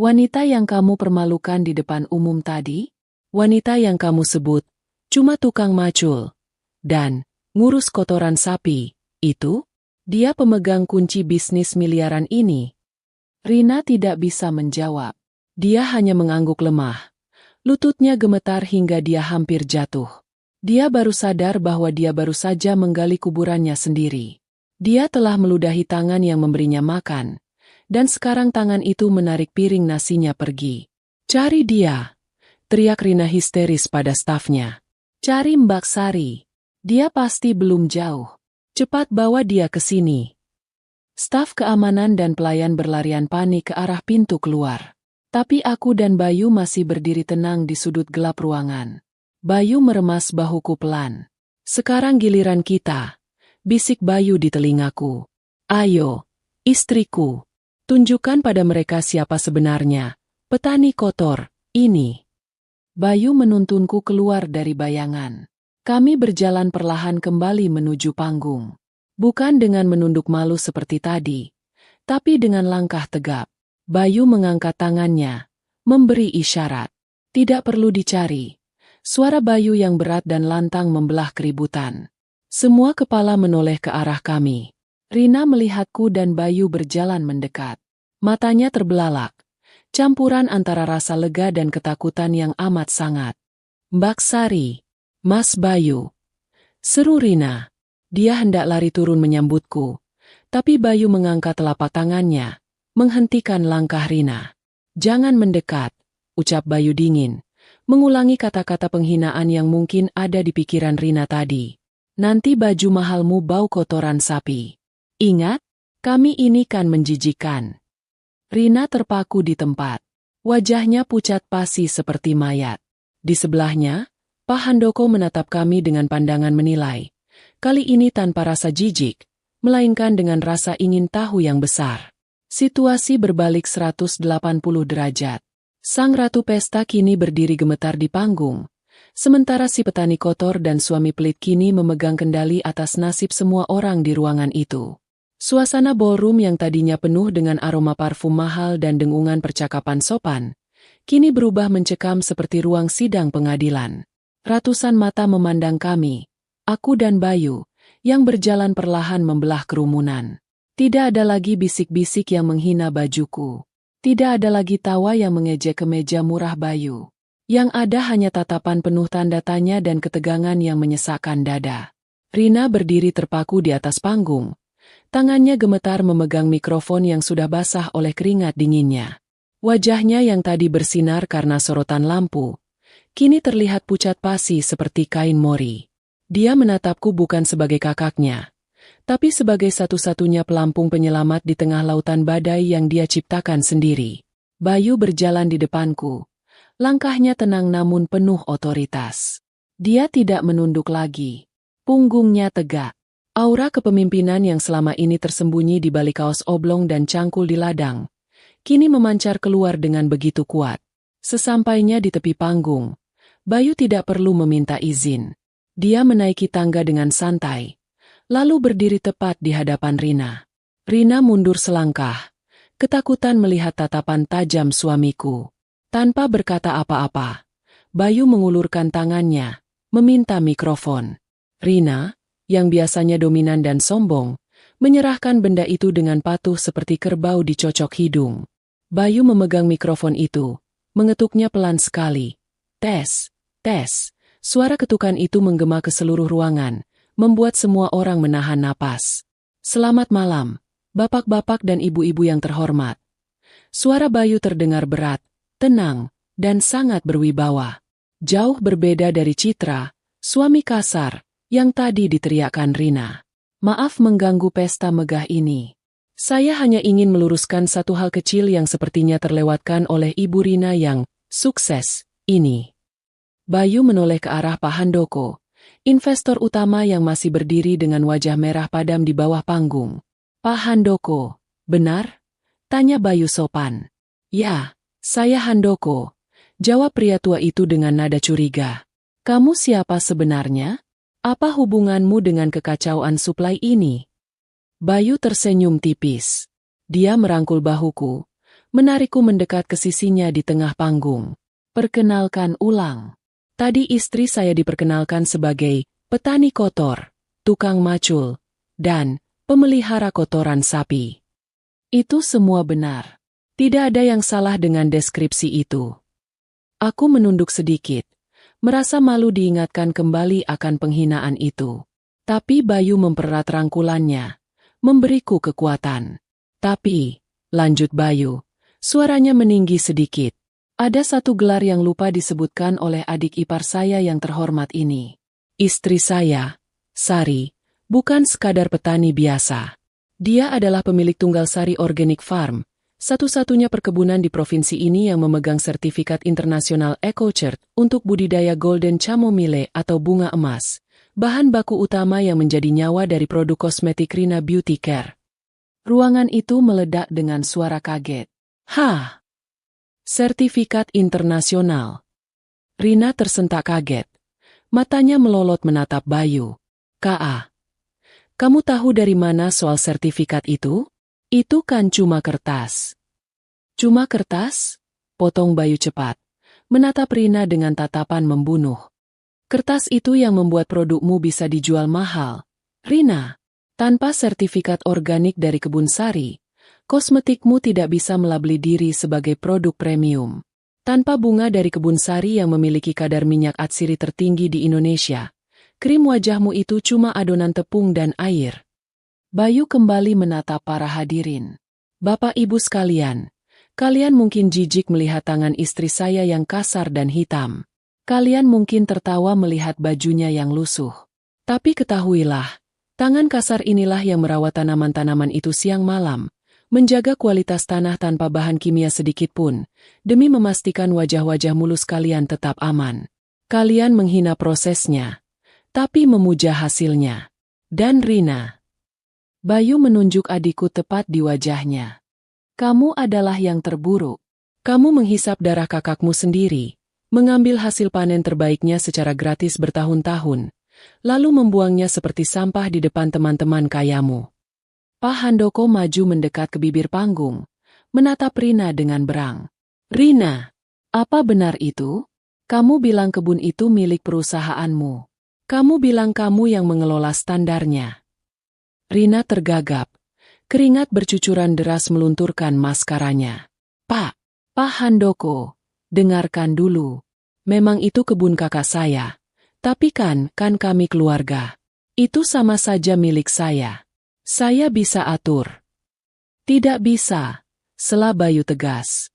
Wanita yang kamu permalukan di depan umum tadi? Wanita yang kamu sebut, cuma tukang macul, dan ngurus kotoran sapi, itu? Dia pemegang kunci bisnis miliaran ini. Rina tidak bisa menjawab. Dia hanya mengangguk lemah. Lututnya gemetar hingga dia hampir jatuh. Dia baru sadar bahwa dia baru saja menggali kuburannya sendiri. Dia telah meludahi tangan yang memberinya makan. Dan sekarang tangan itu menarik piring nasinya pergi. Cari dia! Teriak Rina histeris pada stafnya. Cari Mbak Sari. Dia pasti belum jauh. Cepat bawa dia ke sini. Staf keamanan dan pelayan berlarian panik ke arah pintu keluar. Tapi aku dan Bayu masih berdiri tenang di sudut gelap ruangan. Bayu meremas bahuku pelan. Sekarang giliran kita. Bisik Bayu di telingaku. Ayo, istriku. Tunjukkan pada mereka siapa sebenarnya. Petani kotor, ini. Bayu menuntunku keluar dari bayangan. Kami berjalan perlahan kembali menuju panggung. Bukan dengan menunduk malu seperti tadi, tapi dengan langkah tegap. Bayu mengangkat tangannya, memberi isyarat. Tidak perlu dicari. Suara Bayu yang berat dan lantang membelah keributan. Semua kepala menoleh ke arah kami. Rina melihatku dan Bayu berjalan mendekat. Matanya terbelalak. Campuran antara rasa lega dan ketakutan yang amat sangat. Mbak Sari. Mas Bayu. Seru Rina. Dia hendak lari turun menyambutku. Tapi Bayu mengangkat telapak tangannya, menghentikan langkah Rina. Jangan mendekat, ucap Bayu dingin, mengulangi kata-kata penghinaan yang mungkin ada di pikiran Rina tadi. Nanti baju mahalmu bau kotoran sapi. Ingat, kami ini kan menjijikan. Rina terpaku di tempat. Wajahnya pucat pasi seperti mayat. Di sebelahnya, Pak Handoko menatap kami dengan pandangan menilai. Kali ini tanpa rasa jijik, melainkan dengan rasa ingin tahu yang besar. Situasi berbalik 180 derajat. Sang ratu pesta kini berdiri gemetar di panggung. Sementara si petani kotor dan suami pelit kini memegang kendali atas nasib semua orang di ruangan itu. Suasana ballroom yang tadinya penuh dengan aroma parfum mahal dan dengungan percakapan sopan, kini berubah mencekam seperti ruang sidang pengadilan. Ratusan mata memandang kami, aku dan Bayu, yang berjalan perlahan membelah kerumunan. Tidak ada lagi bisik-bisik yang menghina bajuku. Tidak ada lagi tawa yang mengejek kemeja murah Bayu. Yang ada hanya tatapan penuh tanda tanya dan ketegangan yang menyesakkan dada. Rina berdiri terpaku di atas panggung. Tangannya gemetar memegang mikrofon yang sudah basah oleh keringat dinginnya. Wajahnya yang tadi bersinar karena sorotan lampu, kini terlihat pucat pasi seperti kain mori. Dia menatapku bukan sebagai kakaknya, tapi sebagai satu-satunya pelampung penyelamat di tengah lautan badai yang dia ciptakan sendiri. Bayu berjalan di depanku. Langkahnya tenang namun penuh otoritas. Dia tidak menunduk lagi. Punggungnya tegak. Aura kepemimpinan yang selama ini tersembunyi di balik kaos oblong dan cangkul di ladang, kini memancar keluar dengan begitu kuat. Sesampainya di tepi panggung, Bayu tidak perlu meminta izin. Dia menaiki tangga dengan santai, lalu berdiri tepat di hadapan Rina. Rina mundur selangkah, ketakutan melihat tatapan tajam suamiku. Tanpa berkata apa-apa, Bayu mengulurkan tangannya, meminta mikrofon. Rina, yang biasanya dominan dan sombong, menyerahkan benda itu dengan patuh seperti kerbau dicocok hidung. Bayu memegang mikrofon itu, mengetuknya pelan sekali. Tes, tes. Suara ketukan itu menggema ke seluruh ruangan, membuat semua orang menahan napas. Selamat malam, bapak-bapak dan ibu-ibu yang terhormat. Suara Bayu terdengar berat, tenang, dan sangat berwibawa. Jauh berbeda dari Citra, suami kasar, yang tadi diteriakkan Rina. Maaf mengganggu pesta megah ini. Saya hanya ingin meluruskan satu hal kecil yang sepertinya terlewatkan oleh Ibu Rina yang sukses ini. Bayu menoleh ke arah Pak Handoko, investor utama yang masih berdiri dengan wajah merah padam di bawah panggung. Pak Handoko, benar? Tanya Bayu sopan. Ya. Saya Handoko, jawab pria tua itu dengan nada curiga. Kamu siapa sebenarnya? Apa hubunganmu dengan kekacauan suplai ini? Bayu tersenyum tipis. Dia merangkul bahuku, menarikku mendekat ke sisinya di tengah panggung. Perkenalkan ulang. Tadi istri saya diperkenalkan sebagai petani kotor, tukang macul, dan pemelihara kotoran sapi. Itu semua benar. Tidak ada yang salah dengan deskripsi itu. Aku menunduk sedikit, merasa malu diingatkan kembali akan penghinaan itu. Tapi Bayu mempererat rangkulannya, memberiku kekuatan. Tapi, lanjut Bayu, suaranya meninggi sedikit. Ada satu gelar yang lupa disebutkan oleh adik ipar saya yang terhormat ini. Istri saya, Sari, bukan sekadar petani biasa. Dia adalah pemilik Tunggal Sari Organic Farm, satu-satunya perkebunan di provinsi ini yang memegang sertifikat internasional EcoCert untuk budidaya Golden Chamomile atau bunga emas, bahan baku utama yang menjadi nyawa dari produk kosmetik Rina Beauty Care. Ruangan itu meledak dengan suara kaget. Hah! Sertifikat internasional. Rina tersentak kaget. Matanya melolot menatap Bayu. Ka, kamu tahu dari mana soal sertifikat itu? Itu kan cuma kertas. Cuma kertas? Potong Bayu cepat, menatap Rina dengan tatapan membunuh. Kertas itu yang membuat produkmu bisa dijual mahal. Rina, tanpa sertifikat organik dari kebun sari, kosmetikmu tidak bisa melabeli diri sebagai produk premium. Tanpa bunga dari kebun sari yang memiliki kadar minyak atsiri tertinggi di Indonesia, krim wajahmu itu cuma adonan tepung dan air. Bayu kembali menatap para hadirin. Bapak ibu sekalian, kalian mungkin jijik melihat tangan istri saya yang kasar dan hitam. Kalian mungkin tertawa melihat bajunya yang lusuh. Tapi ketahuilah, tangan kasar inilah yang merawat tanaman-tanaman itu siang malam, menjaga kualitas tanah tanpa bahan kimia sedikit pun, demi memastikan wajah-wajah mulus kalian tetap aman. Kalian menghina prosesnya, tapi memuja hasilnya. Dan Rina. Bayu menunjuk adikku tepat di wajahnya. Kamu adalah yang terburuk. Kamu menghisap darah kakakmu sendiri, mengambil hasil panen terbaiknya secara gratis bertahun-tahun, lalu membuangnya seperti sampah di depan teman-teman kayamu. Pak Handoko maju mendekat ke bibir panggung, menatap Rina dengan berang. Rina, apa benar itu? Kamu bilang kebun itu milik perusahaanmu. Kamu bilang kamu yang mengelola standarnya. Rina tergagap. Keringat bercucuran deras melunturkan maskaranya. Pak Handoko, dengarkan dulu. Memang itu kebun kakak saya. Tapi kan kami keluarga. Itu sama saja milik saya. Saya bisa atur. Tidak bisa, sela Bayu tegas.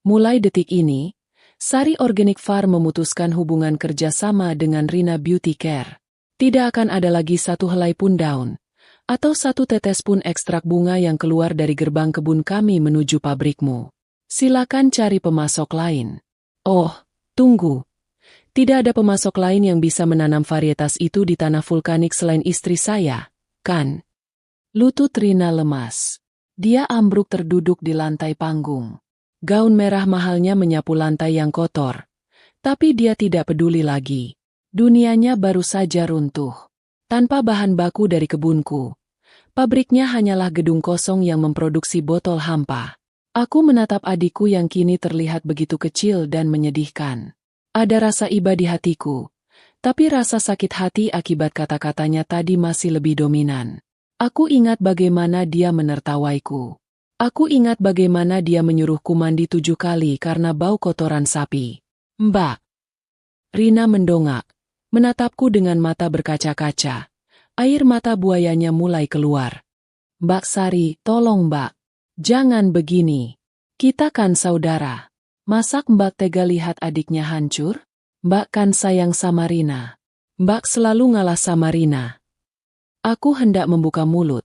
Mulai detik ini, Sari Organic Farm memutuskan hubungan kerjasama dengan Rina Beauty Care. Tidak akan ada lagi satu helai pun daun, atau satu tetes pun ekstrak bunga yang keluar dari gerbang kebun kami menuju pabrikmu. Silakan cari pemasok lain. Oh, tunggu. Tidak ada pemasok lain yang bisa menanam varietas itu di tanah vulkanik selain istri saya, kan? Lutut Rina lemas. Dia ambruk terduduk di lantai panggung. Gaun merah mahalnya menyapu lantai yang kotor. Tapi dia tidak peduli lagi. Dunianya baru saja runtuh. Tanpa bahan baku dari kebunku. Pabriknya hanyalah gedung kosong yang memproduksi botol hampa. Aku menatap adikku yang kini terlihat begitu kecil dan menyedihkan. Ada rasa iba di hatiku, tapi rasa sakit hati akibat kata-katanya tadi masih lebih dominan. Aku ingat bagaimana dia menertawaiku. Aku ingat bagaimana dia menyuruhku mandi 7 kali karena bau kotoran sapi. Mbak. Rina mendongak, menatapku dengan mata berkaca-kaca. Air mata buayanya mulai keluar. Mbak Sari, tolong Mbak. Jangan begini. Kita kan saudara. Masak Mbak tega lihat adiknya hancur? Mbak kan sayang sama Rina. Mbak selalu ngalah sama Rina. Aku hendak membuka mulut.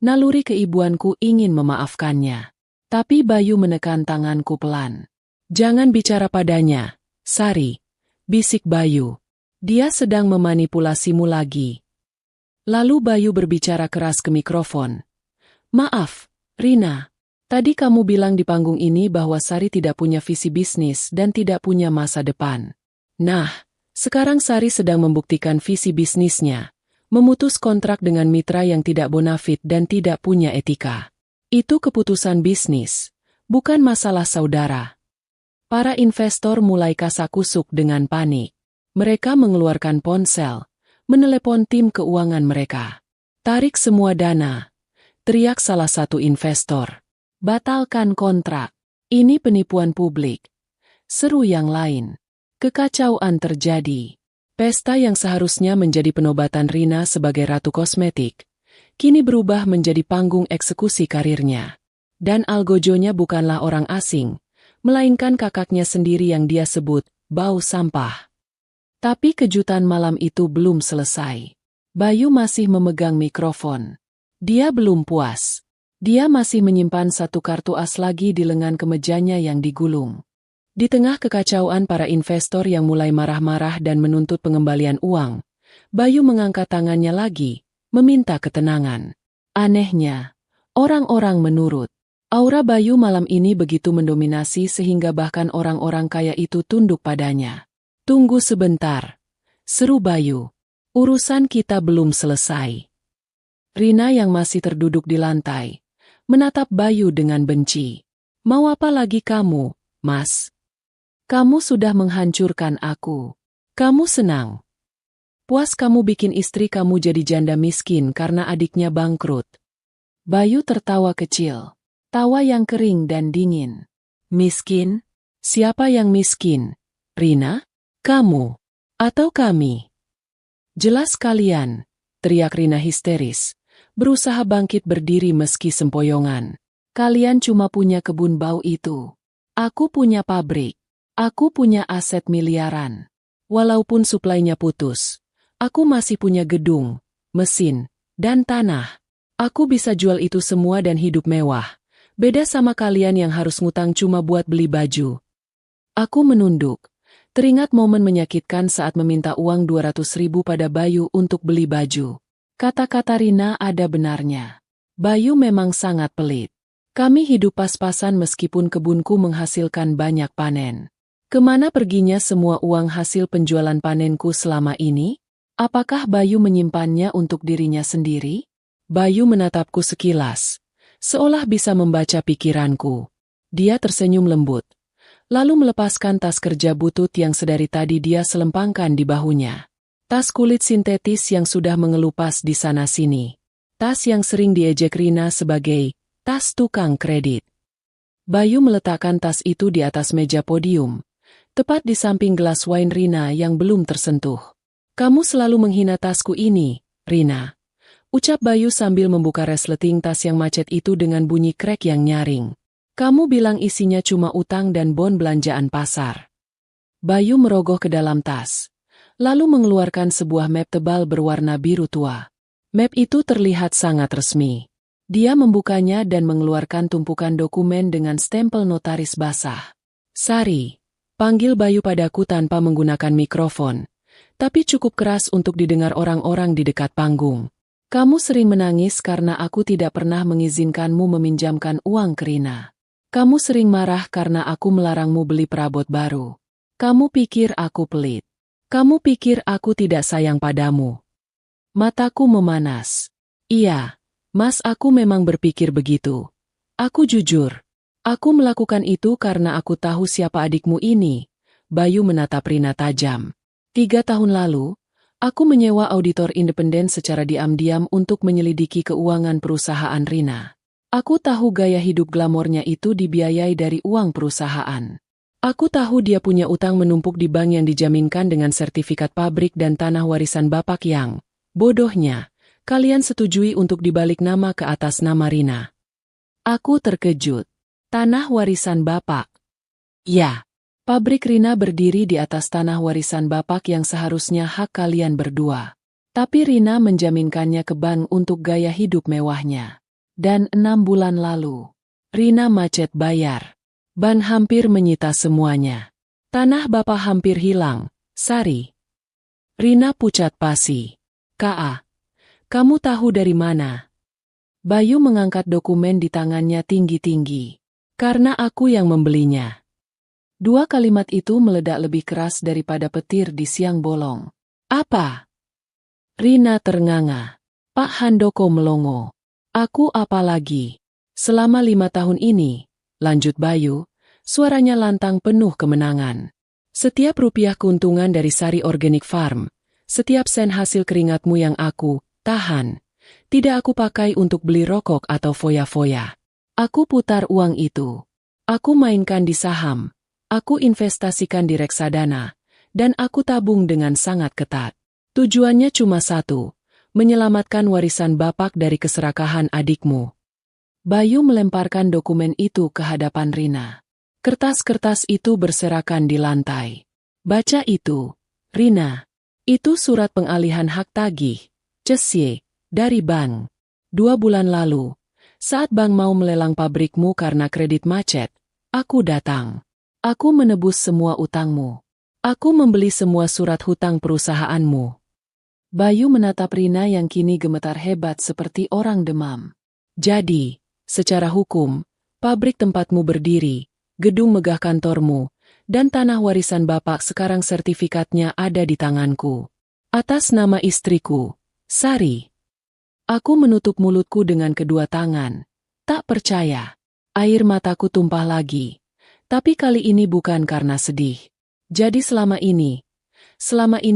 Naluri keibuanku ingin memaafkannya. Tapi Bayu menekan tanganku pelan. Jangan bicara padanya, Sari. Bisik Bayu. Dia sedang memanipulasimu lagi. Lalu Bayu berbicara keras ke mikrofon. Maaf, Rina. Tadi kamu bilang di panggung ini bahwa Sari tidak punya visi bisnis dan tidak punya masa depan. Nah, sekarang Sari sedang membuktikan visi bisnisnya. Memutus kontrak dengan mitra yang tidak bonafit dan tidak punya etika. Itu keputusan bisnis, bukan masalah saudara. Para investor mulai kasakusuk dengan panik. Mereka mengeluarkan ponsel, menelepon tim keuangan mereka. Tarik semua dana, teriak salah satu investor. Batalkan kontrak. Ini penipuan publik. Seru yang lain. Kekacauan terjadi. Pesta yang seharusnya menjadi penobatan Rina sebagai ratu kosmetik, kini berubah menjadi panggung eksekusi karirnya. Dan algojonya bukanlah orang asing, melainkan kakaknya sendiri yang dia sebut bau sampah. Tapi kejutan malam itu belum selesai. Bayu masih memegang mikrofon. Dia belum puas. Dia masih menyimpan satu kartu as lagi di lengan kemejanya yang digulung. Di tengah kekacauan para investor yang mulai marah-marah dan menuntut pengembalian uang, Bayu mengangkat tangannya lagi, meminta ketenangan. Anehnya, orang-orang menurut. Aura Bayu malam ini begitu mendominasi sehingga bahkan orang-orang kaya itu tunduk padanya. Tunggu sebentar, seru Bayu. Urusan kita belum selesai. Rina yang masih terduduk di lantai menatap Bayu dengan benci. Mau apa lagi kamu, Mas? Kamu sudah menghancurkan aku. Kamu senang. Puas kamu bikin istri kamu jadi janda miskin karena adiknya bangkrut. Bayu tertawa kecil. Tawa yang kering dan dingin. Miskin? Siapa yang miskin? Rina? Kamu? Atau kami? Jelas kalian, teriak Rina histeris. Berusaha bangkit berdiri meski sempoyongan. Kalian cuma punya kebun bau itu. Aku punya pabrik. Aku punya aset miliaran. Walaupun suplainya putus, aku masih punya gedung, mesin, dan tanah. Aku bisa jual itu semua dan hidup mewah. Beda sama kalian yang harus ngutang cuma buat beli baju. Aku menunduk. Teringat momen menyakitkan saat meminta uang 200.000 pada Bayu untuk beli baju. Kata-kata Rina ada benarnya. Bayu memang sangat pelit. Kami hidup pas-pasan meskipun kebunku menghasilkan banyak panen. Kemana perginya semua uang hasil penjualan panenku selama ini? Apakah Bayu menyimpannya untuk dirinya sendiri? Bayu menatapku sekilas, seolah bisa membaca pikiranku. Dia tersenyum lembut, lalu melepaskan tas kerja butut yang sedari tadi dia selempangkan di bahunya. Tas kulit sintetis yang sudah mengelupas di sana-sini. Tas yang sering diejek Rina sebagai tas tukang kredit. Bayu meletakkan tas itu di atas meja podium, tepat di samping gelas wine Rina yang belum tersentuh. Kamu selalu menghina tasku ini, Rina. Ucap Bayu sambil membuka resleting tas yang macet itu dengan bunyi krek yang nyaring. Kamu bilang isinya cuma utang dan bon belanjaan pasar. Bayu merogoh ke dalam tas, lalu mengeluarkan sebuah map tebal berwarna biru tua. Map itu terlihat sangat resmi. Dia membukanya dan mengeluarkan tumpukan dokumen dengan stempel notaris basah. "Sari," panggil Bayu padaku tanpa menggunakan mikrofon, tapi cukup keras untuk didengar orang-orang di dekat panggung. "Kamu sering menangis karena aku tidak pernah mengizinkanmu meminjamkan uang ke Rina. Kamu sering marah karena aku melarangmu beli perabot baru. Kamu pikir aku pelit. Kamu pikir aku tidak sayang padamu." Mataku memanas. "Iya, Mas, aku memang berpikir begitu. Aku jujur. Aku melakukan itu karena aku tahu siapa adikmu ini." Bayu menatap Rina tajam. 3 tahun lalu, aku menyewa auditor independen secara diam-diam untuk menyelidiki keuangan perusahaan Rina. Aku tahu gaya hidup glamornya itu dibiayai dari uang perusahaan. Aku tahu dia punya utang menumpuk di bank yang dijaminkan dengan sertifikat pabrik dan tanah warisan bapak yang, bodohnya, kalian setujui untuk dibalik nama ke atas nama Rina. Aku terkejut. Tanah warisan bapak? Ya, pabrik Rina berdiri di atas tanah warisan bapak yang seharusnya hak kalian berdua. Tapi Rina menjaminkannya ke bank untuk gaya hidup mewahnya. Dan 6 bulan lalu, Rina macet bayar. Bank hampir menyita semuanya. Tanah bapak hampir hilang, Sari. Rina pucat pasi. "Ka, kamu tahu dari mana?" Bayu mengangkat dokumen di tangannya tinggi-tinggi. "Karena aku yang membelinya." 2 kalimat itu meledak lebih keras daripada petir di siang bolong. "Apa?" Rina ternganga. Pak Handoko melongo. "Aku apa lagi? Selama 5 tahun ini," lanjut Bayu, suaranya lantang penuh kemenangan. "Setiap rupiah keuntungan dari Sari Organic Farm, setiap sen hasil keringatmu yang aku tahan, tidak aku pakai untuk beli rokok atau foya-foya. Aku putar uang itu. Aku mainkan di saham. Aku investasikan di reksadana. Dan aku tabung dengan sangat ketat. Tujuannya cuma satu, menyelamatkan warisan bapak dari keserakahan adikmu." Bayu melemparkan dokumen itu ke hadapan Rina. Kertas-kertas itu berserakan di lantai. "Baca itu, Rina. Itu surat pengalihan hak tagih, Cesye, dari bank. 2 bulan lalu, saat bank mau melelang pabrikmu karena kredit macet, aku datang. Aku menebus semua utangmu. Aku membeli semua surat hutang perusahaanmu." Bayu menatap Rina yang kini gemetar hebat seperti orang demam. "Jadi, secara hukum, pabrik tempatmu berdiri, gedung megah kantormu, dan tanah warisan bapak sekarang sertifikatnya ada di tanganku. Atas nama istriku, Sari." Aku menutup mulutku dengan kedua tangan. Tak percaya. Air mataku tumpah lagi. Tapi kali ini bukan karena sedih. Jadi selama ini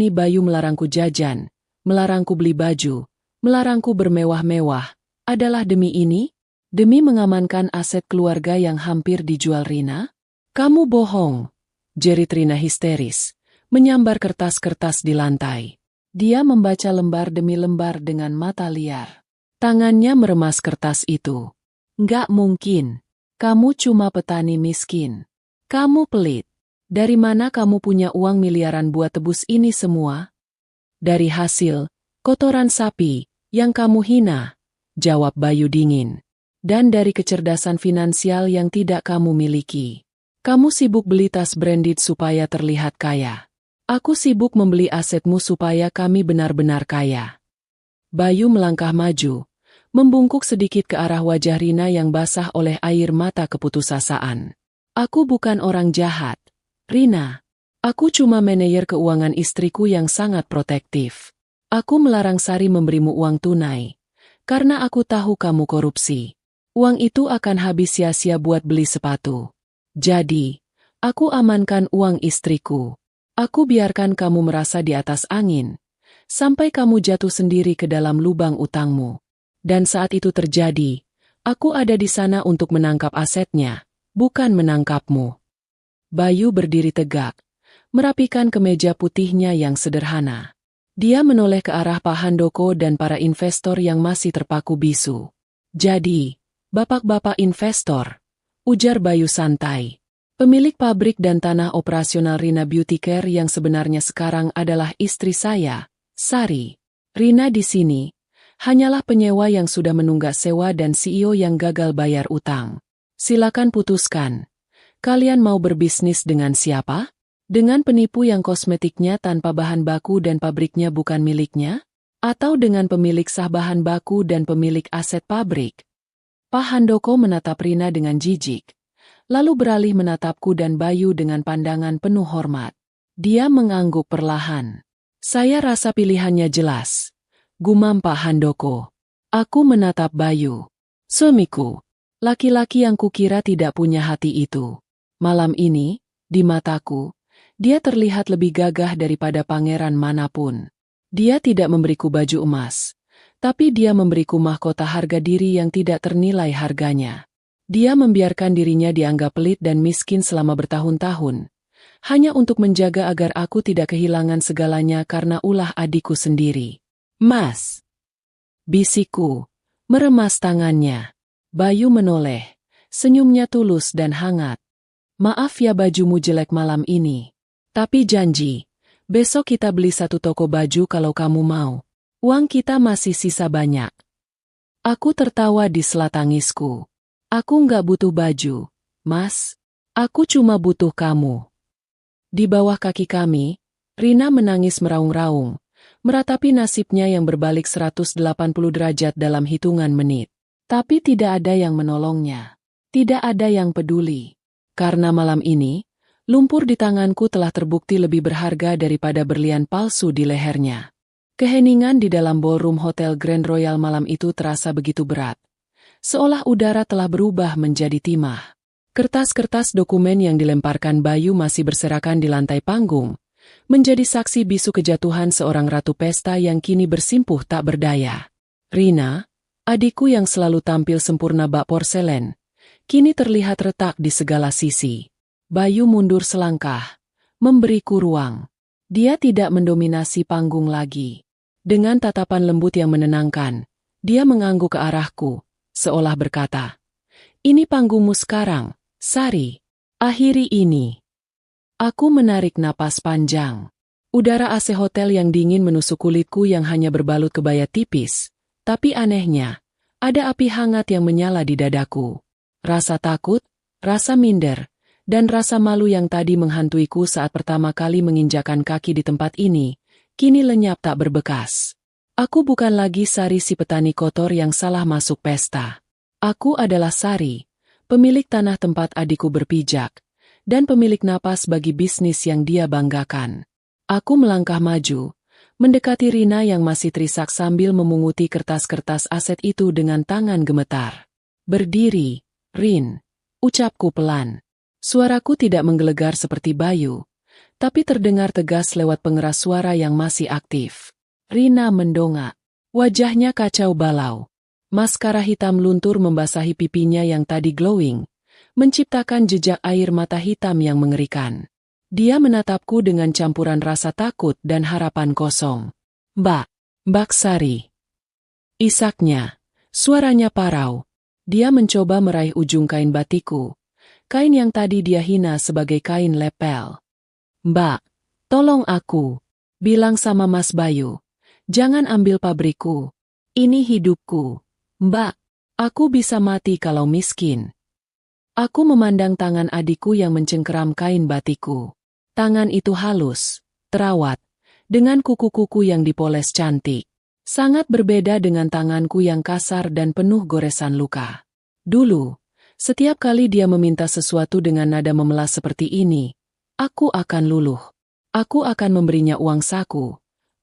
Bayu melarangku jajan, melarangku beli baju, melarangku bermewah-mewah, adalah demi ini? Demi mengamankan aset keluarga yang hampir dijual Rina? "Kamu bohong," jerit Rina histeris, menyambar kertas-kertas di lantai. Dia membaca lembar demi lembar dengan mata liar. Tangannya meremas kertas itu. "Nggak mungkin. Kamu cuma petani miskin. Kamu pelit. Dari mana kamu punya uang miliaran buat tebus ini semua?" "Dari hasil kotoran sapi yang kamu hina," jawab Bayu dingin. "Dan dari kecerdasan finansial yang tidak kamu miliki. Kamu sibuk beli tas branded supaya terlihat kaya. Aku sibuk membeli asetmu supaya kami benar-benar kaya." Bayu melangkah maju, membungkuk sedikit ke arah wajah Rina yang basah oleh air mata keputusasaan. "Aku bukan orang jahat, Rina. Aku cuma manajer keuangan istriku yang sangat protektif. Aku melarang Sari memberimu uang tunai, karena aku tahu kamu korupsi. Uang itu akan habis sia-sia buat beli sepatu. Jadi, aku amankan uang istriku. Aku biarkan kamu merasa di atas angin, sampai kamu jatuh sendiri ke dalam lubang utangmu. Dan saat itu terjadi, aku ada di sana untuk menangkap asetnya, bukan menangkapmu." Bayu berdiri tegak, merapikan kemeja putihnya yang sederhana. Dia menoleh ke arah Pak Handoko dan para investor yang masih terpaku bisu. "Jadi, bapak-bapak investor," ujar Bayu santai, Pemilik pabrik dan tanah operasional Rina Beauty Care yang sebenarnya sekarang adalah istri saya, Sari. Rina di sini hanyalah penyewa yang sudah menunggak sewa dan CEO yang gagal bayar utang. Silakan putuskan. Kalian mau berbisnis dengan siapa? Dengan penipu yang kosmetiknya tanpa bahan baku dan pabriknya bukan miliknya? Atau dengan pemilik sah bahan baku dan pemilik aset pabrik? Pak Handoko menatap Rina dengan jijik, lalu beralih menatapku dan Bayu dengan pandangan penuh hormat. Dia mengangguk perlahan. Saya rasa pilihannya jelas, gumam Pak Handoko. Aku menatap Bayu. Suamiku, laki-laki yang kukira tidak punya hati itu. Malam ini, di mataku, dia terlihat lebih gagah daripada pangeran manapun. Dia tidak memberiku baju emas, tapi dia memberiku mahkota harga diri yang tidak ternilai harganya. Dia membiarkan dirinya dianggap pelit dan miskin selama bertahun-tahun, hanya untuk menjaga agar aku tidak kehilangan segalanya karena ulah adikku sendiri. Mas, bisikku, meremas tangannya. Bayu menoleh, senyumnya tulus dan hangat. Maaf ya bajumu jelek malam ini. Tapi janji, besok kita beli satu toko baju kalau kamu mau. Uang kita masih sisa banyak. Aku tertawa di sela tangisku. Aku nggak butuh baju, Mas. Aku cuma butuh kamu. Di bawah kaki kami, Rina menangis meraung-raung, meratapi nasibnya yang berbalik 180 derajat dalam hitungan menit. Tapi tidak ada yang menolongnya. Tidak ada yang peduli. Karena malam ini, lumpur di tanganku telah terbukti lebih berharga daripada berlian palsu di lehernya. Keheningan di dalam ballroom Hotel Grand Royal malam itu terasa begitu berat. Seolah udara telah berubah menjadi timah. Kertas-kertas dokumen yang dilemparkan Bayu masih berserakan di lantai panggung, menjadi saksi bisu kejatuhan seorang ratu pesta yang kini bersimpuh tak berdaya. Rina, adikku yang selalu tampil sempurna bak porselen, kini terlihat retak di segala sisi. Bayu mundur selangkah, memberiku ruang. Dia tidak mendominasi panggung lagi. Dengan tatapan lembut yang menenangkan, dia mengangguk ke arahku, seolah berkata, "Ini panggungmu sekarang, Sari. Akhiri ini." Aku menarik napas panjang. Udara AC hotel yang dingin menusuk kulitku yang hanya berbalut kebaya tipis, tapi anehnya, ada api hangat yang menyala di dadaku. Rasa takut, rasa minder, dan rasa malu yang tadi menghantuiku saat pertama kali menginjakan kaki di tempat ini, kini lenyap tak berbekas. Aku bukan lagi Sari si petani kotor yang salah masuk pesta. Aku adalah Sari, pemilik tanah tempat adikku berpijak, dan pemilik napas bagi bisnis yang dia banggakan. Aku melangkah maju, mendekati Rina yang masih terisak sambil memunguti kertas-kertas aset itu dengan tangan gemetar. "Berdiri, Rin," ucapku pelan. Suaraku tidak menggelegar seperti Bayu, tapi terdengar tegas lewat pengeras suara yang masih aktif. Rina mendongak. Wajahnya kacau balau. Maskara hitam luntur membasahi pipinya yang tadi glowing, menciptakan jejak air mata hitam yang mengerikan. Dia menatapku dengan campuran rasa takut dan harapan kosong. Mbak Sari." Isaknya, suaranya parau. Dia mencoba meraih ujung kain batiku, kain yang tadi dia hina sebagai kain lepel. "Mbak, tolong aku. Bilang sama Mas Bayu. Jangan ambil pabrikku. Ini hidupku. Mbak, aku bisa mati kalau miskin." Aku memandang tangan adikku yang mencengkeram kain batikku. Tangan itu halus, terawat, dengan kuku-kuku yang dipoles cantik. Sangat berbeda dengan tanganku yang kasar dan penuh goresan luka. Dulu, setiap kali dia meminta sesuatu dengan nada memelas seperti ini, aku akan luluh. Aku akan memberinya uang saku.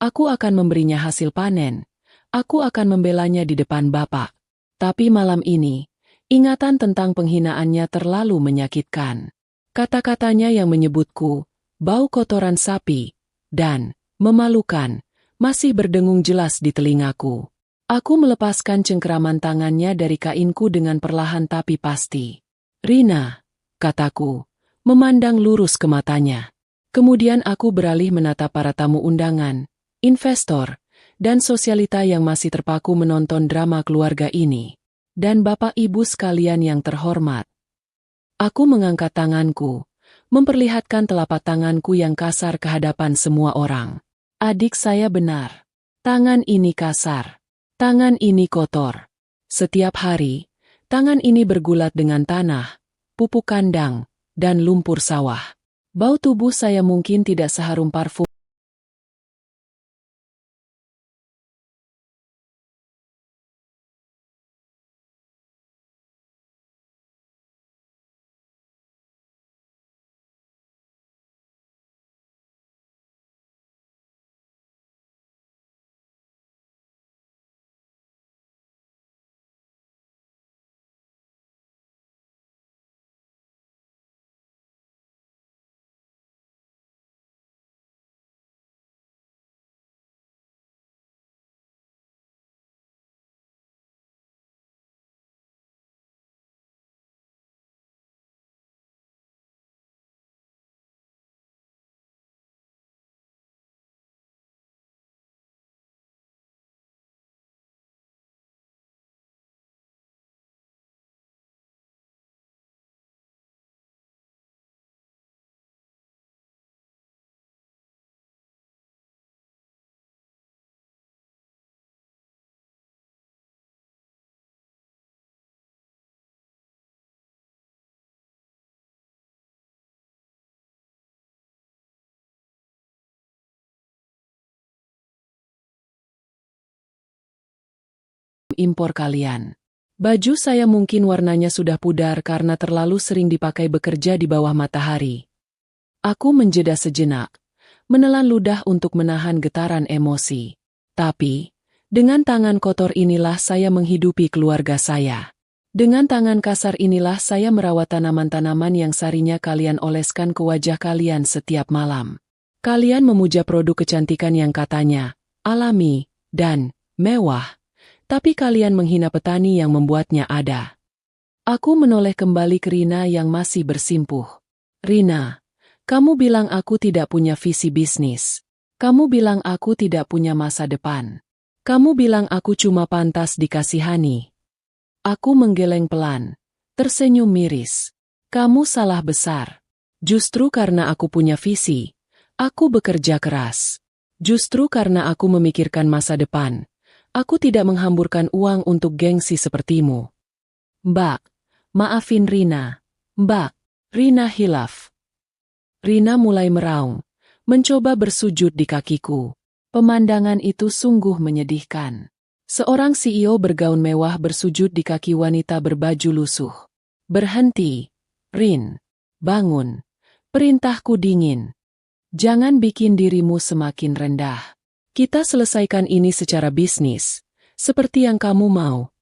Aku akan memberinya hasil panen. Aku akan membelanya di depan Bapak. Tapi malam ini, ingatan tentang penghinaannya terlalu menyakitkan. Kata-katanya yang menyebutku, bau kotoran sapi, dan memalukan, masih berdengung jelas di telingaku. Aku melepaskan cengkeraman tangannya dari kainku dengan perlahan tapi pasti. "Rina," kataku, memandang lurus ke matanya. Kemudian aku beralih menatap para tamu undangan, investor, dan sosialita yang masih terpaku menonton drama keluarga ini. "Dan Bapak Ibu sekalian yang terhormat, Aku mengangkat tanganku, memperlihatkan telapak tanganku yang kasar ke hadapan semua orang. Adik saya benar. Tangan ini kasar. Tangan ini kotor. Setiap hari, tangan ini bergulat dengan tanah, pupuk kandang, dan lumpur sawah. Bau tubuh saya mungkin tidak seharum parfum impor kalian. Baju saya mungkin warnanya sudah pudar karena terlalu sering dipakai bekerja di bawah matahari. Aku menjeda sejenak, menelan ludah untuk menahan getaran emosi. Tapi, dengan tangan kotor inilah saya menghidupi keluarga saya. Dengan tangan kasar inilah saya merawat tanaman-tanaman yang sarinya kalian oleskan ke wajah kalian setiap malam. Kalian memuja produk kecantikan yang katanya alami dan mewah, tapi kalian menghina petani yang membuatnya ada. Aku menoleh kembali ke Rina yang masih bersimpuh. Rina, kamu bilang aku tidak punya visi bisnis. Kamu bilang aku tidak punya masa depan. Kamu bilang aku cuma pantas dikasihani. Aku menggeleng pelan, tersenyum miris. Kamu salah besar. Justru karena aku punya visi, aku bekerja keras. Justru karena aku memikirkan masa depan, aku tidak menghamburkan uang untuk gengsi sepertimu. Mbak, maafin Rina. Mbak, Rina hilaf. Rina mulai meraung, mencoba bersujud di kakiku. Pemandangan itu sungguh menyedihkan. Seorang CEO bergaun mewah bersujud di kaki wanita berbaju lusuh. Berhenti, Rin. Bangun. Perintahku dingin. Jangan bikin dirimu semakin rendah. Kita selesaikan ini secara bisnis, seperti yang kamu mau.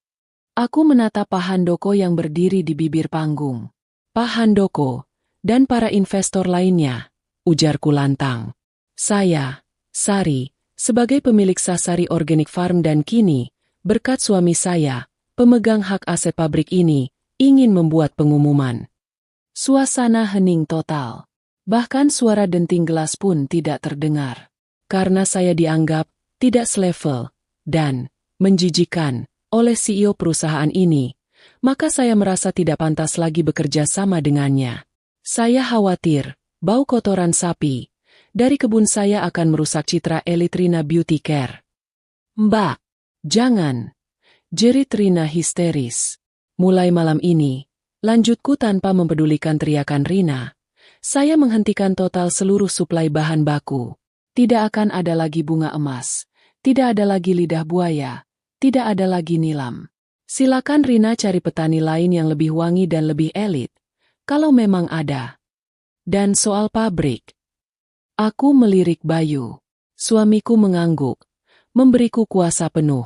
Aku menatap Pak Handoko yang berdiri di bibir panggung. Pak Handoko, dan para investor lainnya, ujarku lantang. Saya, Sari, sebagai pemilik Sasari Organic Farm dan kini, berkat suami saya, pemegang hak aset pabrik ini, ingin membuat pengumuman. Suasana hening total. Bahkan suara denting gelas pun tidak terdengar. Karena saya dianggap tidak selevel dan menjijikan oleh CEO perusahaan ini, maka saya merasa tidak pantas lagi bekerja sama dengannya. Saya khawatir, bau kotoran sapi dari kebun saya akan merusak citra elit Rina Beauty Care. Mbak, jangan, jerit Rina histeris. Mulai malam ini, lanjutku tanpa mempedulikan teriakan Rina. Saya menghentikan total seluruh suplai bahan baku. Tidak akan ada lagi bunga emas, tidak ada lagi lidah buaya, tidak ada lagi nilam. Silakan Rina cari petani lain yang lebih wangi dan lebih elit, kalau memang ada. Dan soal pabrik, aku melirik Bayu. Suamiku mengangguk, memberiku kuasa penuh.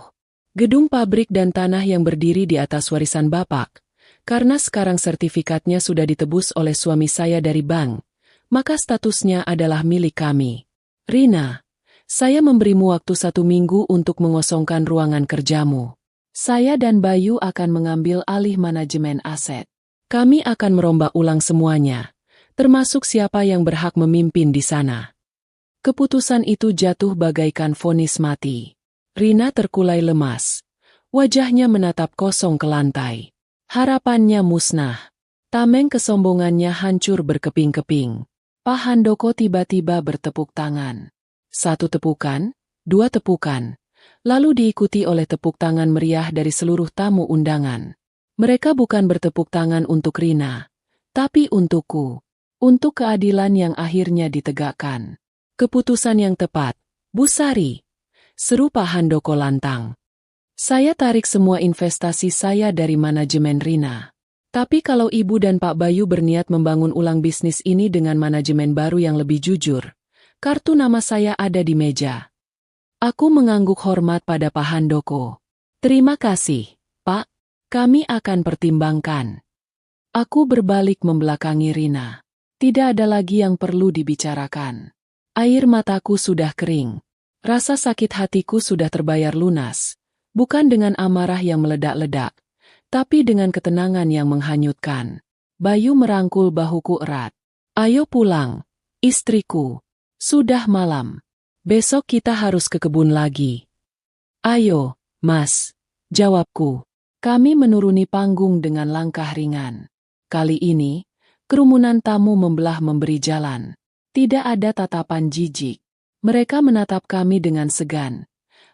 Gedung pabrik dan tanah yang berdiri di atas warisan Bapak. Karena sekarang sertifikatnya sudah ditebus oleh suami saya dari bank, maka statusnya adalah milik kami. Rina, saya memberimu waktu 1 minggu untuk mengosongkan ruangan kerjamu. Saya dan Bayu akan mengambil alih manajemen aset. Kami akan merombak ulang semuanya, termasuk siapa yang berhak memimpin di sana. Keputusan itu jatuh bagaikan vonis mati. Rina terkulai lemas. Wajahnya menatap kosong ke lantai. Harapannya musnah. Tameng kesombongannya hancur berkeping-keping. Pak Handoko tiba-tiba bertepuk tangan. 1 tepukan, 2 tepukan, lalu diikuti oleh tepuk tangan meriah dari seluruh tamu undangan. Mereka bukan bertepuk tangan untuk Rina, tapi untukku. Untuk keadilan yang akhirnya ditegakkan. Keputusan yang tepat, Bu Sari, seru Pak Handoko lantang. Saya tarik semua investasi saya dari manajemen Rina. Tapi kalau Ibu dan Pak Bayu berniat membangun ulang bisnis ini dengan manajemen baru yang lebih jujur, kartu nama saya ada di meja. Aku mengangguk hormat pada Pak Handoko. Terima kasih, Pak. Kami akan pertimbangkan. Aku berbalik membelakangi Rina. Tidak ada lagi yang perlu dibicarakan. Air mataku sudah kering. Rasa sakit hatiku sudah terbayar lunas. Bukan dengan amarah yang meledak-ledak, tapi dengan ketenangan yang menghanyutkan. Bayu merangkul bahuku erat. Ayo pulang, istriku. Sudah malam. Besok kita harus ke kebun lagi. Ayo, Mas. Jawabku. Kami menuruni panggung dengan langkah ringan. Kali ini, kerumunan tamu membelah memberi jalan. Tidak ada tatapan jijik. Mereka menatap kami dengan segan.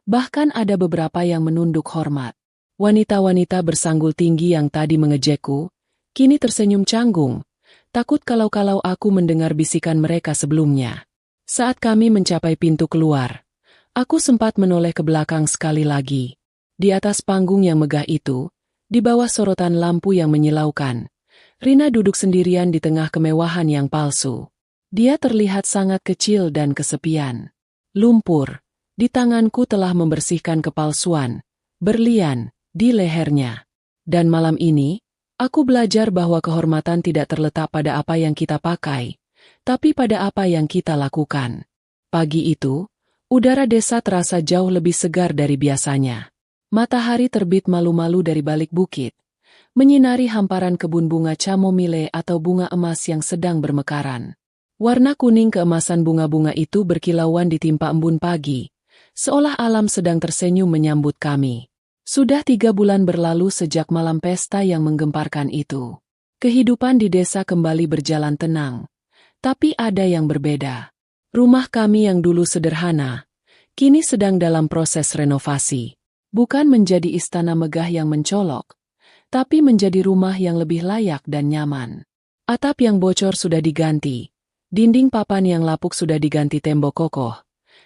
Bahkan ada beberapa yang menunduk hormat. Wanita-wanita bersanggul tinggi yang tadi mengejekku, kini tersenyum canggung, takut kalau-kalau aku mendengar bisikan mereka sebelumnya. Saat kami mencapai pintu keluar, aku sempat menoleh ke belakang sekali lagi. Di atas panggung yang megah itu, di bawah sorotan lampu yang menyilaukan, Rina duduk sendirian di tengah kemewahan yang palsu. Dia terlihat sangat kecil dan kesepian. Lumpur di tanganku telah membersihkan kepalsuan, berlian di lehernya. Dan malam ini, aku belajar bahwa kehormatan tidak terletak pada apa yang kita pakai, tapi pada apa yang kita lakukan. Pagi itu, udara desa terasa jauh lebih segar dari biasanya. Matahari terbit malu-malu dari balik bukit, menyinari hamparan kebun bunga chamomile atau bunga emas yang sedang bermekaran. Warna kuning keemasan bunga-bunga itu berkilauan ditimpa embun pagi, seolah alam sedang tersenyum menyambut kami. Sudah 3 bulan berlalu sejak malam pesta yang menggemparkan itu. Kehidupan di desa kembali berjalan tenang. Tapi ada yang berbeda. Rumah kami yang dulu sederhana, kini sedang dalam proses renovasi. Bukan menjadi istana megah yang mencolok, tapi menjadi rumah yang lebih layak dan nyaman. Atap yang bocor sudah diganti, dinding papan yang lapuk sudah diganti tembok kokoh,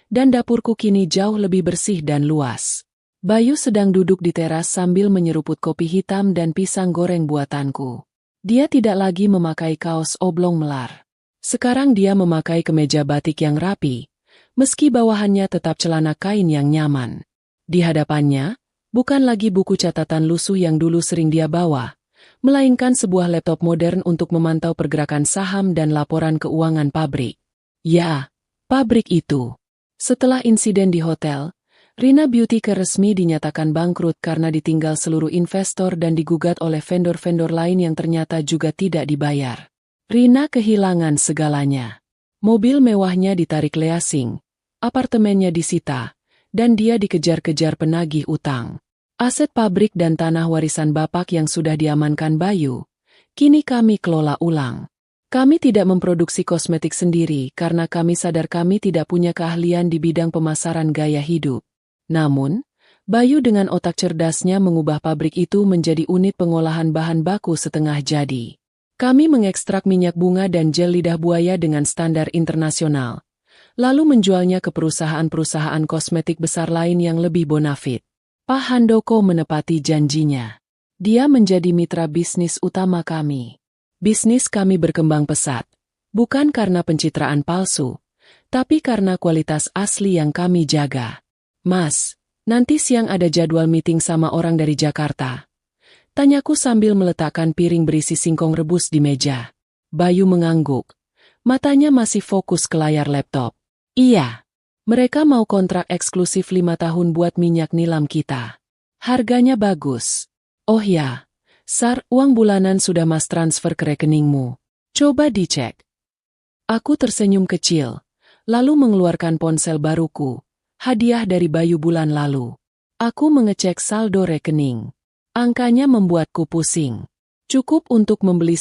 dan dapurku kini jauh lebih bersih dan luas. Bayu sedang duduk di teras sambil menyeruput kopi hitam dan pisang goreng buatanku. Dia tidak lagi memakai kaos oblong melar. Sekarang dia memakai kemeja batik yang rapi, meski bawahannya tetap celana kain yang nyaman. Di hadapannya, bukan lagi buku catatan lusuh yang dulu sering dia bawa, melainkan sebuah laptop modern untuk memantau pergerakan saham dan laporan keuangan pabrik. Ya, pabrik itu. Setelah insiden di hotel, Rina Beauty Care resmi dinyatakan bangkrut karena ditinggal seluruh investor dan digugat oleh vendor-vendor lain yang ternyata juga tidak dibayar. Rina kehilangan segalanya. Mobil mewahnya ditarik leasing, apartemennya disita, dan dia dikejar-kejar penagih utang. Aset pabrik dan tanah warisan bapak yang sudah diamankan Bayu, kini kami kelola ulang. Kami tidak memproduksi kosmetik sendiri karena kami sadar kami tidak punya keahlian di bidang pemasaran gaya hidup. Namun, Bayu dengan otak cerdasnya mengubah pabrik itu menjadi unit pengolahan bahan baku setengah jadi. Kami mengekstrak minyak bunga dan gel lidah buaya dengan standar internasional, lalu menjualnya ke perusahaan-perusahaan kosmetik besar lain yang lebih bonafit. Pak Handoko menepati janjinya. Dia menjadi mitra bisnis utama kami. Bisnis kami berkembang pesat, bukan karena pencitraan palsu, tapi karena kualitas asli yang kami jaga. Mas, nanti siang ada jadwal meeting sama orang dari Jakarta. Tanyaku sambil meletakkan piring berisi singkong rebus di meja. Bayu mengangguk. Matanya masih fokus ke layar laptop. Iya. Mereka mau kontrak eksklusif 5 tahun buat minyak nilam kita. Harganya bagus. Oh ya, Sar, uang bulanan sudah Mas transfer ke rekeningmu. Coba dicek. Aku tersenyum kecil, lalu mengeluarkan ponsel baruku. Hadiah dari Bayu bulan lalu. Aku mengecek saldo rekening. Angkanya membuatku pusing. Cukup untuk membeli